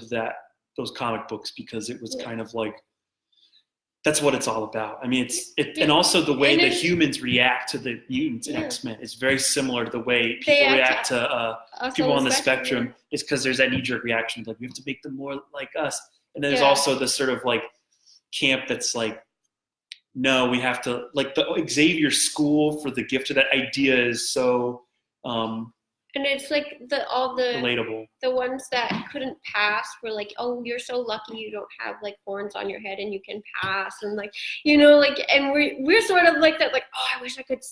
those comic books because it was kind of like, that's what it's all about. I mean, and also the way the humans react to the mutants in X-Men is very similar to the way people react to people on the spectrum. It's because there's that knee-jerk reaction, like we have to make them more like us. And then there's also this sort of like camp that's like, no, we have to, like the Xavier School for the Gift of that idea is so and it's like all the relatable. The ones that couldn't pass were like, oh, you're so lucky you don't have like horns on your head and you can pass, and like, you know, like, and we're sort of like that, like, oh, I wish I could,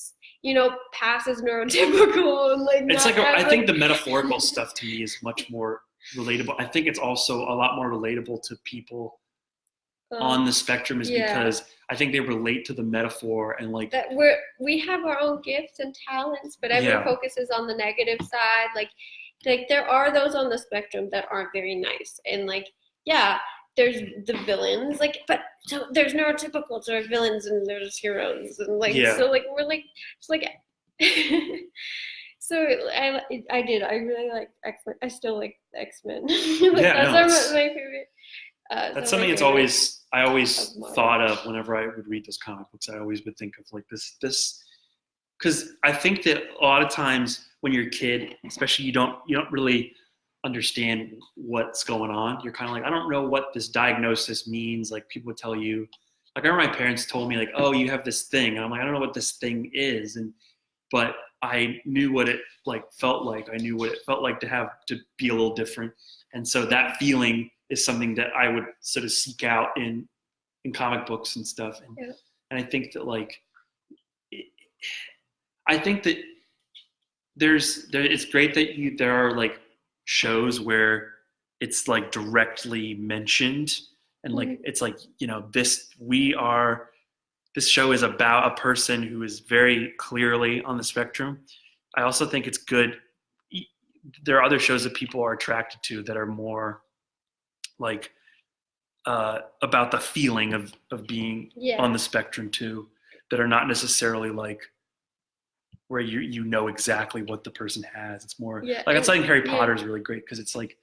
you know, pass as neurotypical, and like it's like I think the metaphorical stuff to me is much more relatable. I think it's also a lot more relatable to people on the spectrum because I think they relate to the metaphor and like that we have our own gifts and talents, but everyone focuses on the negative side. Like there are those on the spectrum that aren't very nice, and like there's the villains, like, but so there's neurotypicals, there are villains, and there's heroes, and like so like we're like it's like so I really like X-Men. I still like X-Men. That's my favorite. That's something I always thought of whenever I would read those comic books. I always would think of like this, because I think that a lot of times when you're a kid, especially you don't really understand what's going on. You're kind of like, I don't know what this diagnosis means. Like people would tell you, like I remember my parents told me like, oh, you have this thing, and I'm like, I don't know what this thing is, but I knew what it like felt like. I knew what it felt like to be a little different, and so that feeling is something that I would sort of seek out in comic books and stuff. And I think that like, I think that it's great that there are like shows where it's like directly mentioned and like, it's like, you know, this show is about a person who is very clearly on the spectrum. I also think it's good. There are other shows that people are attracted to that are more like about the feeling of being on the spectrum too, that are not necessarily like where you know exactly what the person has. It's more like that's like Harry Potter is really great because it's like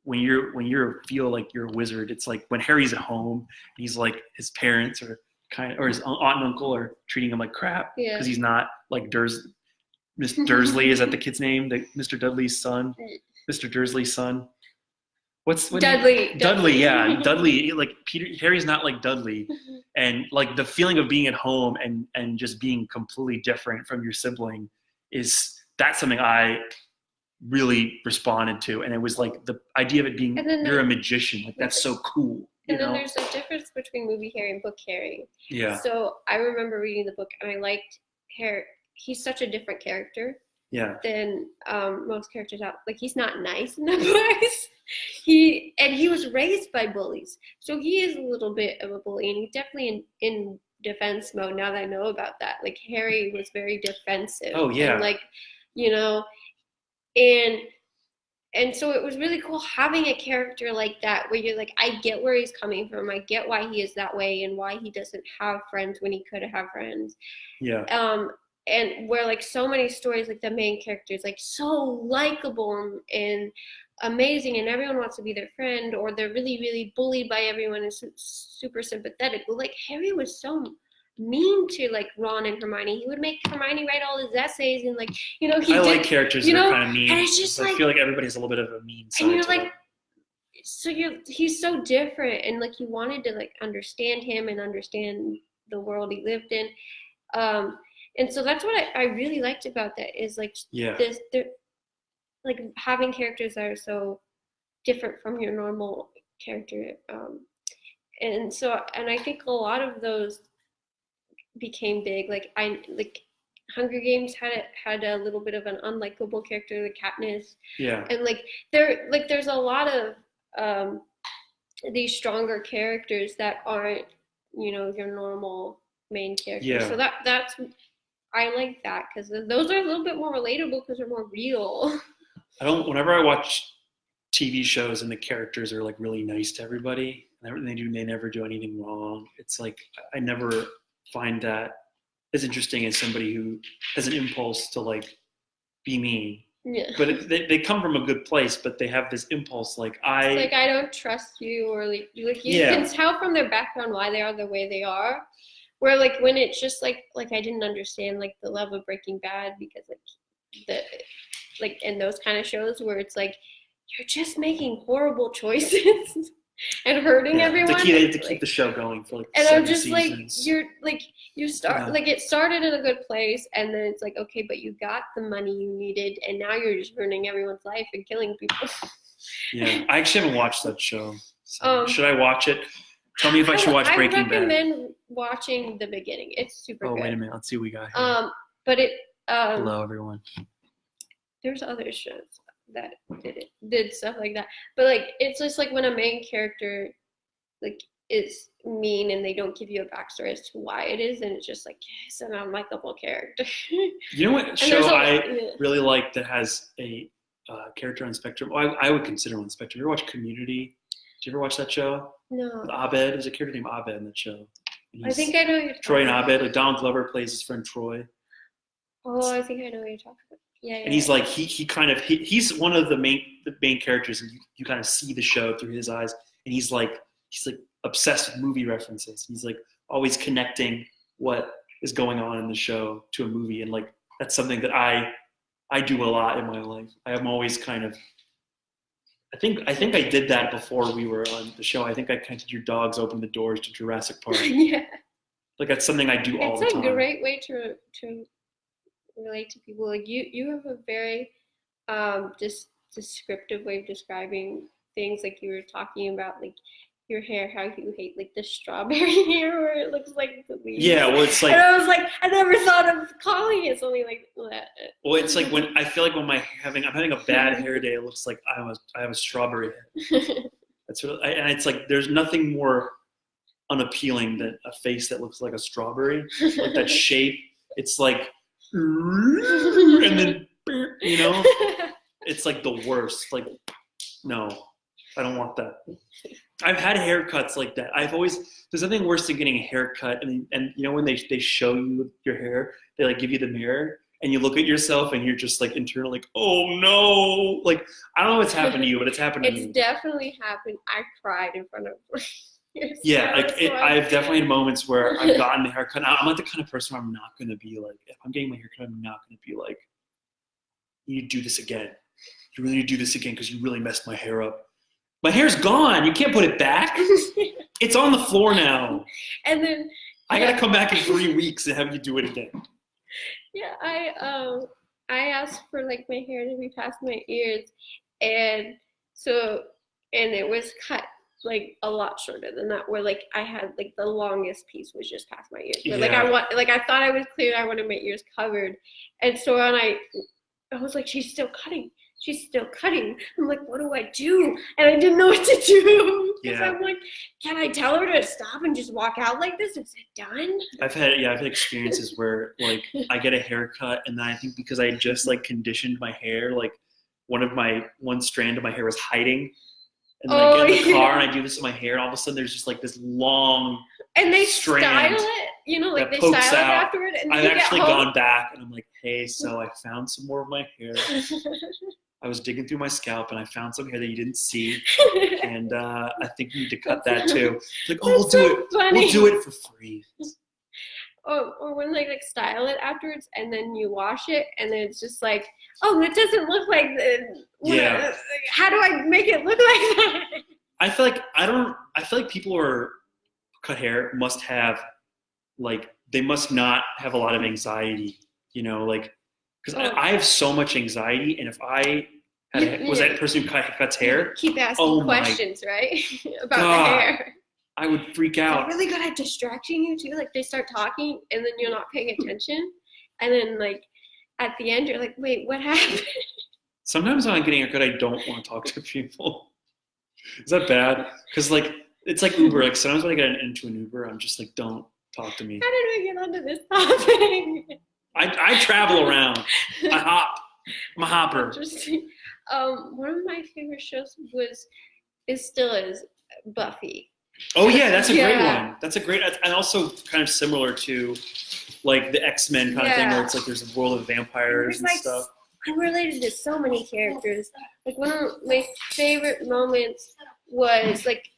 when you feel like you're a wizard, it's like when Harry's at home, he's like his parents or his aunt and uncle are treating him like crap because he's not like Mr. Dursley. Is that the kid's name? Mr. Dudley's son, Mr. Dursley's son. Dudley, yeah. Dudley, like Harry's not like Dudley. And like the feeling of being at home and just being completely different from your sibling that's something I really responded to. And it was like the idea of it being, you're a magician. Like that's so cool. And then there's a difference between movie Harry and book Harry. Yeah. So I remember reading the book and I liked Harry. He's such a different character. Than most characters out. Like he's not nice in the books. He was raised by bullies, so he is a little bit of a bully, and he's definitely in defense mode now that I know about that. Like Harry was very defensive. Oh yeah. And like, you know, and so it was really cool having a character like that where you're like, I get where he's coming from. I get why he is that way and why he doesn't have friends when he could have friends. Yeah. And where like so many stories, like the main character is like so likable and amazing and everyone wants to be their friend, or they're really, really bullied by everyone and super sympathetic. But like Harry was so mean to like Ron and Hermione. He would make Hermione write all his essays and like, you know, I like characters that are kind of mean. And it's just I feel like everybody has a little bit of a mean side. And you're like, he's so different, and like you wanted to like understand him and understand the world he lived in. And so that's what I really liked about that is like like having characters that are so different from your normal character. And I think a lot of those became big. Like Hunger Games had a little bit of an unlikable character, the Katniss. Yeah. And there's a lot of these stronger characters that aren't, you know, your normal main characters. Yeah. So that's I like that because those are a little bit more relatable because they're more real. Whenever I watch TV shows and the characters are like really nice to everybody and everything they never do anything wrong, it's like I never find that as interesting as somebody who has an impulse to like be mean. Yeah. But they come from a good place, but they have this impulse like It's like I don't trust you, or like you can tell from their background why they are the way they are. Where like when it's just like I didn't understand like the love of Breaking Bad, because in those kind of shows where it's like you're just making horrible choices and hurting everyone. To keep the show going for like and 7 I'm just seasons. you start like it started in a good place, and then it's like, okay, but you got the money you needed, and now you're just ruining everyone's life and killing people. Yeah, I actually haven't watched that show. So should I watch it? Tell me if I should watch Breaking Bad. I recommend watching the beginning. It's super good. Oh, wait a minute. Let's see what we got here. But it hello everyone. There's other shows that did stuff like that, but like it's just like when a main character like is mean and they don't give you a backstory as to why it is, and it's just like it's an unlikable character. You know what show I really like that has a character on spectrum? Well, I would consider on spectrum. You ever watch Community? Did you ever watch that show? No. With Abed. There's a character named Abed in that show. I think I know you're talking Troy and Abed. Like Donald Glover plays his friend Troy. Oh, I think I know what you're talking about. Yeah. And he's like he's one of the main characters, and you kind of see the show through his eyes, and he's like obsessed with movie references. He's like always connecting what is going on in the show to a movie, and like that's something that I do a lot in my life. I am always kind of I think I did that before we were on the show. I think I kind of did your dogs open the doors to Jurassic Park. Yeah. Like that's something I do all the time. It's a great way to relate to people. Like you have a very just descriptive way of describing things. Like you were talking about like your hair, how you hate like the strawberry hair where it looks like the leaves. Yeah, well it's like, and I was like, I never thought of calling it something like that. Well, it's like when I feel like when I'm having a bad hair day, it looks like I have a strawberry head. That's what and it's like there's nothing more unappealing than a face that looks like a strawberry, like that shape. It's like and then it's like the worst. Like no, I don't want that. I've had haircuts like that. There's nothing worse than getting a haircut, and you know when they show you your hair, they like give you the mirror, and you look at yourself, and you're just like internally like, oh no, like I don't know what's happened to you, but it's happened to me. It's definitely happened. I cried in front of. Yeah, I've definitely had moments where I've gotten a haircut. I'm not the kind of person where I'm not going to be like, if I'm getting my haircut, I'm not going to be like, you need to do this again. You really need to do this again because you really messed my hair up. My hair's gone. You can't put it back. It's on the floor now. And then I got to come back in 3 weeks and have you do it again. Yeah, I asked for like my hair to be past my ears, and it was cut like a lot shorter than that, where like I had like the longest piece was just past my ears. But like I thought I was clear, I wanted my ears covered. And so when I was like, she's still cutting. I'm like, what do I do? And I didn't know what to do. Because I'm like, can I tell her to stop and just walk out like this? Is it done? I've had experiences where like I get a haircut, and then I think because I just like conditioned my hair, like one strand of my hair was hiding. And then I get in the car and I do this to my hair, and all of a sudden there's just like this long and they strand style it, like they pokes style it out. afterward. And I've actually gone back and I'm like, hey, so I found some more of my hair. I was digging through my scalp and I found some hair that you didn't see, and I think you need to cut that too. It's like, we'll do it for free. Or when they like style it afterwards and then you wash it and then it's just like, oh, it doesn't look like the. How do I make it look like that? I feel like people who are cut hair must have they must not have a lot of anxiety, because I have so much anxiety, and if I was that person who cuts hair, keep asking questions, right? About the hair. I would freak out. They're really good at distracting you too. Like they start talking and then you're not paying attention, and then like at the end you're like, wait, what happened? Sometimes when I'm getting a haircut, I don't want to talk to people. Is that bad? Because it's like Uber. Like sometimes when I get into an Uber, I'm just like, don't talk to me. How did we get onto this topic? I travel around. I hop. I'm a hopper. Interesting. One of my favorite shows still is Buffy. Oh yeah, that's a great Yeah. one. That's a great, and also kind of similar to like the X-Men kind of thing, where Yeah. it's like there's a world of vampires and There's, stuff. I'm related to so many characters. Like one of my favorite moments was like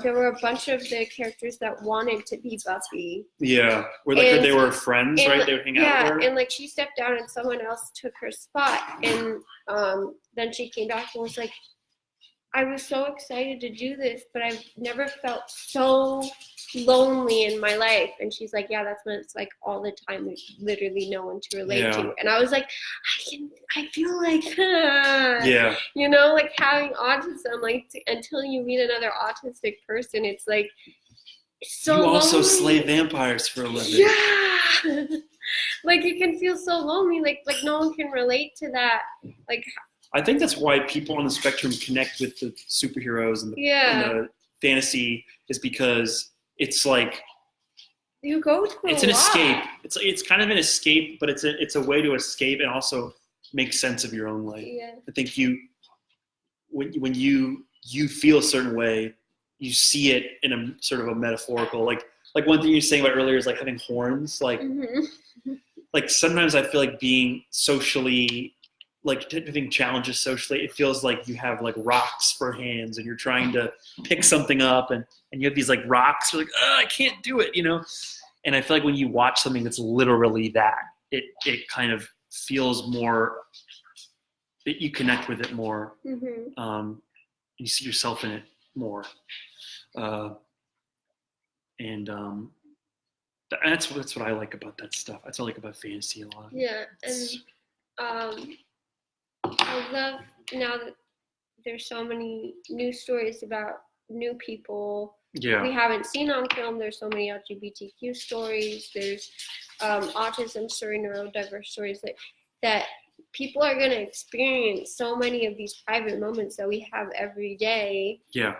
there were a bunch of the characters that wanted to be Buffy. Yeah, where like And- they were friends, And, right? They would hang out yeah, with her. and like she stepped down and someone else took her spot, and then she came back and was like, I was so excited to do this, but I've never felt so lonely in my life. And she's like, yeah, that's when it's like all the time there's literally no one to relate Yeah. to. And I was like, I feel like, Yeah, you know, like having autism, like until you meet another autistic person, it's like so you also lonely. slay vampires for a living. Yeah. Like it can feel so lonely, like no one can relate to that. Like I think that's why people on the spectrum connect with the superheroes and the, yeah. and the fantasy, is because it's like You go to it's a an lot. escape. It's kind of an escape, but it's a way to escape and also make sense of your own life. Yeah. I think when you feel a certain way, you see it in a sort of a metaphorical, like one thing you were saying about earlier is like having horns, like Mm-hmm. like sometimes I feel like being socially, like having challenges socially, it feels like you have like rocks for hands and you're trying to pick something up and you have these like rocks, you're like, I can't do it, you know? And I feel like when you watch something that's literally that, it kind of feels more, you connect with it more. Mm-hmm. You see yourself in it more. And that's what I like about that stuff. That's what I like about fantasy a lot. Yeah, and I love now that there's so many new stories about new people we Yeah, haven't seen on film. There's so many LGBTQ stories. There's autism story, neurodiverse stories that people are going to experience so many of these private moments that we have every day. yeah.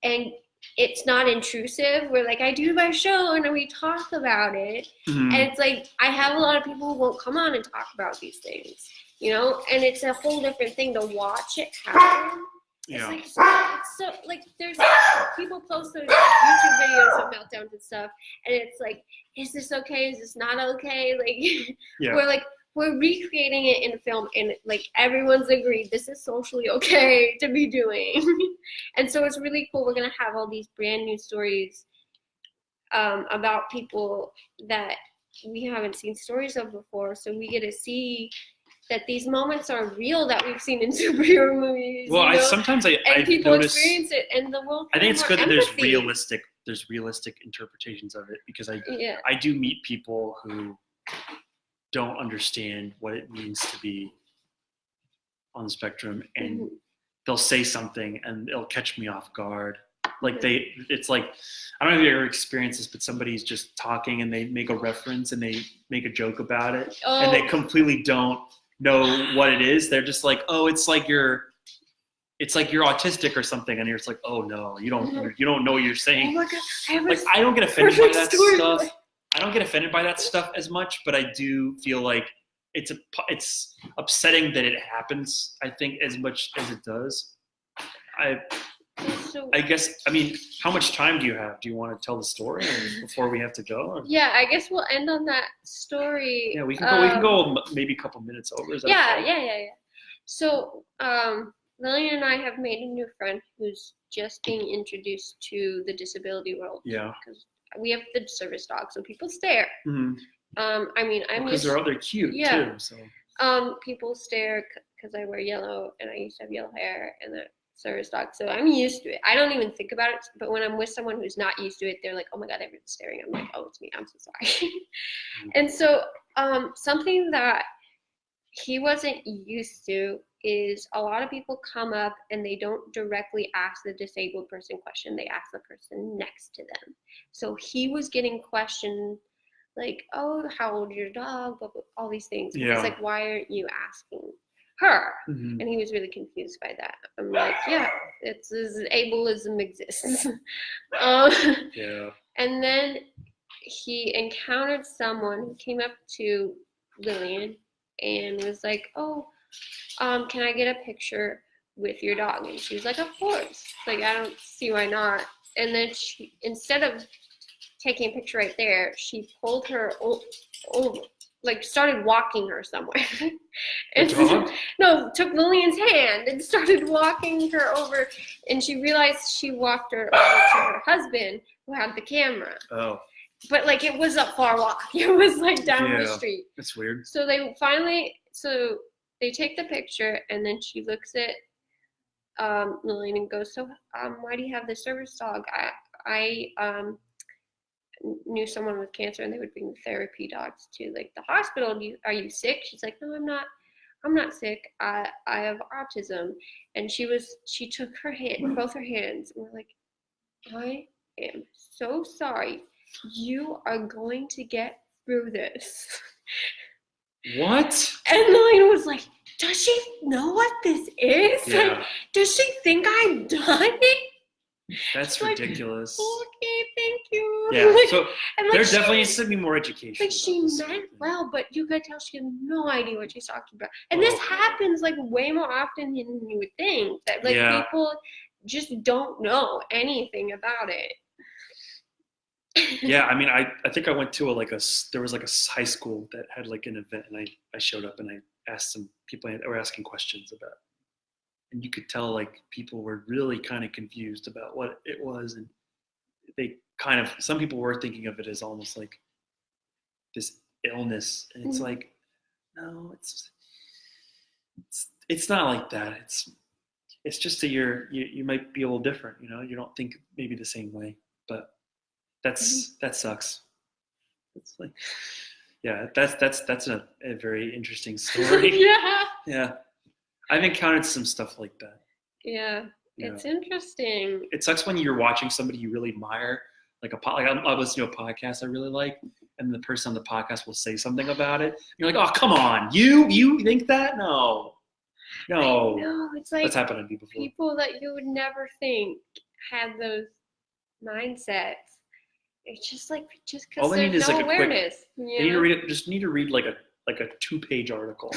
And it's not intrusive. We're like, I do my show and we talk about it. Mhm. And it's like, I have a lot of people who won't come on and talk about these things, you know? And it's a whole different thing to watch it happen. Yeah. It's so, like, there's people post those YouTube videos of meltdowns and stuff. And it's like, is this okay? Is this not okay? Like, Yeah. we're recreating it in film, and like everyone's agreed this is socially okay to be doing. And so it's really cool. We're gonna have all these brand new stories about people that we haven't seen stories of before. So we get to see that these moments are real that we've seen in superhero movies. Well, you know? sometimes And I people notice. experience it, and the world. I think it's more good that empathy. there's realistic interpretations of it, because Yeah. I do meet people who don't understand what it means to be on the spectrum, and Mhm. they'll say something and it'll catch me off guard. Like it's like, I don't know if you ever experienced this, but somebody's just talking and they make a reference and they make a joke about it, and they completely don't know what it is. They're just like, oh, it's like you're autistic or something, and you're just like, oh no, you don't know what you're Oh saying. my god! Like, I don't get offended by that story. stuff. I don't get offended by that stuff as much, but I do feel like it's upsetting that it happens, I think, as much as it does. I guess, I mean, how much time do you have? Do you want to tell the story before we have to go? Or? Yeah, I guess we'll end on that story. Yeah, we can go maybe a couple minutes over. Is that okay? Yeah. So, Lillian and I have made a new friend who's just being introduced to the disability world. Yeah. Because we have the service dog, so people stare. Mm-hmm. I mean, because they're cute too. So. People stare because I wear yellow, and I used to have yellow hair, and the service dog. So I'm used to it. I don't even think about it. But when I'm with someone who's not used to it, they're like, "Oh my god, everyone's staring." I'm like, "Oh, it's me. I'm so sorry." And so, something that he wasn't used to is a lot of people come up and they don't directly ask the disabled person question. They ask the person next to them. So he was getting questioned like, oh, how old is your dog? Blah, blah, all these things. Yeah. He's like, why aren't you asking her? Mm-hmm. And he was really confused by that. I'm like, yeah, it's ableism exists. Yeah. And then he encountered someone who came up to Lillian and was like, oh, can I get a picture with your dog? And she was like, of course. Like, I don't see why not. and then she, instead of taking a picture right there, she pulled her over, like started walking her somewhere. The dog? No, took Lillian's hand and started walking her over, and she realized she walked her over to her husband who had the camera. Oh, But like it was a far walk. It was like down the Yeah. street. that's weird. So they take the picture, and then she looks at Lillian and goes, "So, why do you have this service dog? I knew someone with cancer, and they would bring therapy dogs to like the hospital. Are you sick?" She's like, "No, I'm not. I'm not sick. I have autism." And she took her hand, both her hands, and we're like, "I am so sorry. You are going to get through this." What? And Lillian was like, "Does she know what this is? Yeah. Like, does she think I'm dying?" That's Like, ridiculous. "Okay, thank you." Yeah, Like, so and like there she- definitely needs to be more education. like she about this meant sort of thing. well, but you could tell she had no idea what she's talking about. And this Oh. happens like way more often than you would think. That like Yeah. people just don't know anything about it. Yeah, I mean, I think I went to there was like a high school that had like an event, and I showed up and I asked some people that were asking questions about, and you could tell like people were really kind of confused about what it was, and they kind of, some people were thinking of it as almost like this illness, and it's Mhm. like, no, it's not like that. It's just that you might be a little different, you know. You don't think maybe the same way, but that sucks. It's like, yeah, that's a very interesting story. Yeah. Yeah, I've encountered some stuff like that. Yeah. Yeah. It's interesting. It sucks when you're watching somebody you really admire, like I listen to a podcast I really like, and the person on the podcast will say something about it. You're like, oh, come on, you think that? No, No, it's like that's happened to me before. people that you would never think had those mindsets. It's just like All because they need there's is, no like, a quick- awareness. You need to read it. Just need to read like a 2-page article.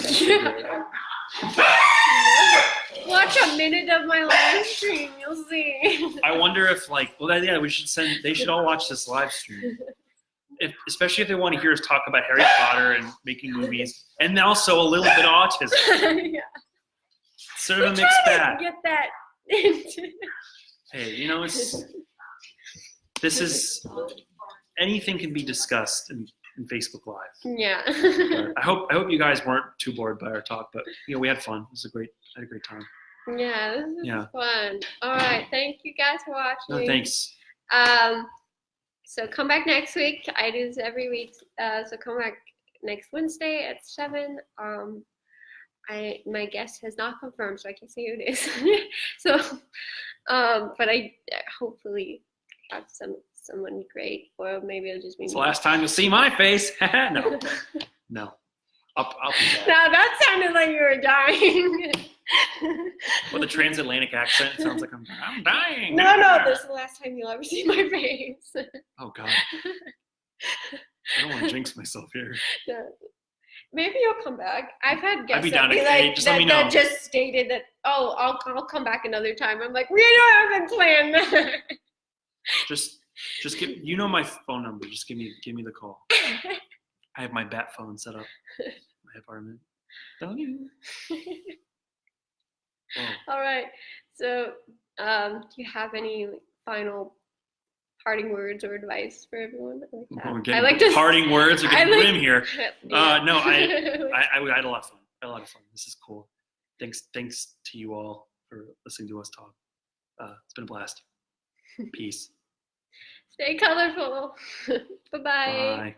Watch a minute of my live stream, you'll see. I wonder if they should all watch this live stream. Especially if they want to hear us talk about Harry Potter and making movies, and also a little bit of autism. Yeah. Sort of a We mixed try to bag. get that into. Hey, you know, anything can be discussed in Facebook Live. Yeah. I hope you guys weren't too bored by our talk, but you know, we had fun. It was I had a great time. Yeah, this is Yeah. fun. All right, thank you guys for watching. No, thanks. So come back next week. I do this every week. So come back next Wednesday at 7. My guest has not confirmed, so I can't say who it is. So, but I hopefully have someone great, or maybe it'll just be It's me. the last time you'll see my face. No. I'll be back. Now that sounded like you were dying. With a transatlantic accent, it sounds like I'm dying. No, this is the last time you'll ever see my face. Oh God. I don't want to jinx myself here. Yeah. Maybe you'll come back. I've had guests I'd be down that, to- be hey, like, just let me that know. just stated that, oh, I'll come back another time. I'm like, we haven't planned that. Just give, you know, my phone number. Just give me the call. I have my bat phone set up in my apartment. Don't you? Oh. All right. So, do you have any final parting words or advice for everyone? We're getting parting words. We're getting grim here. Yeah. No, I had a lot of fun. This is cool. Thanks to you all for listening to us talk. It's been a blast. Peace. Stay colorful. Bye-bye. Bye.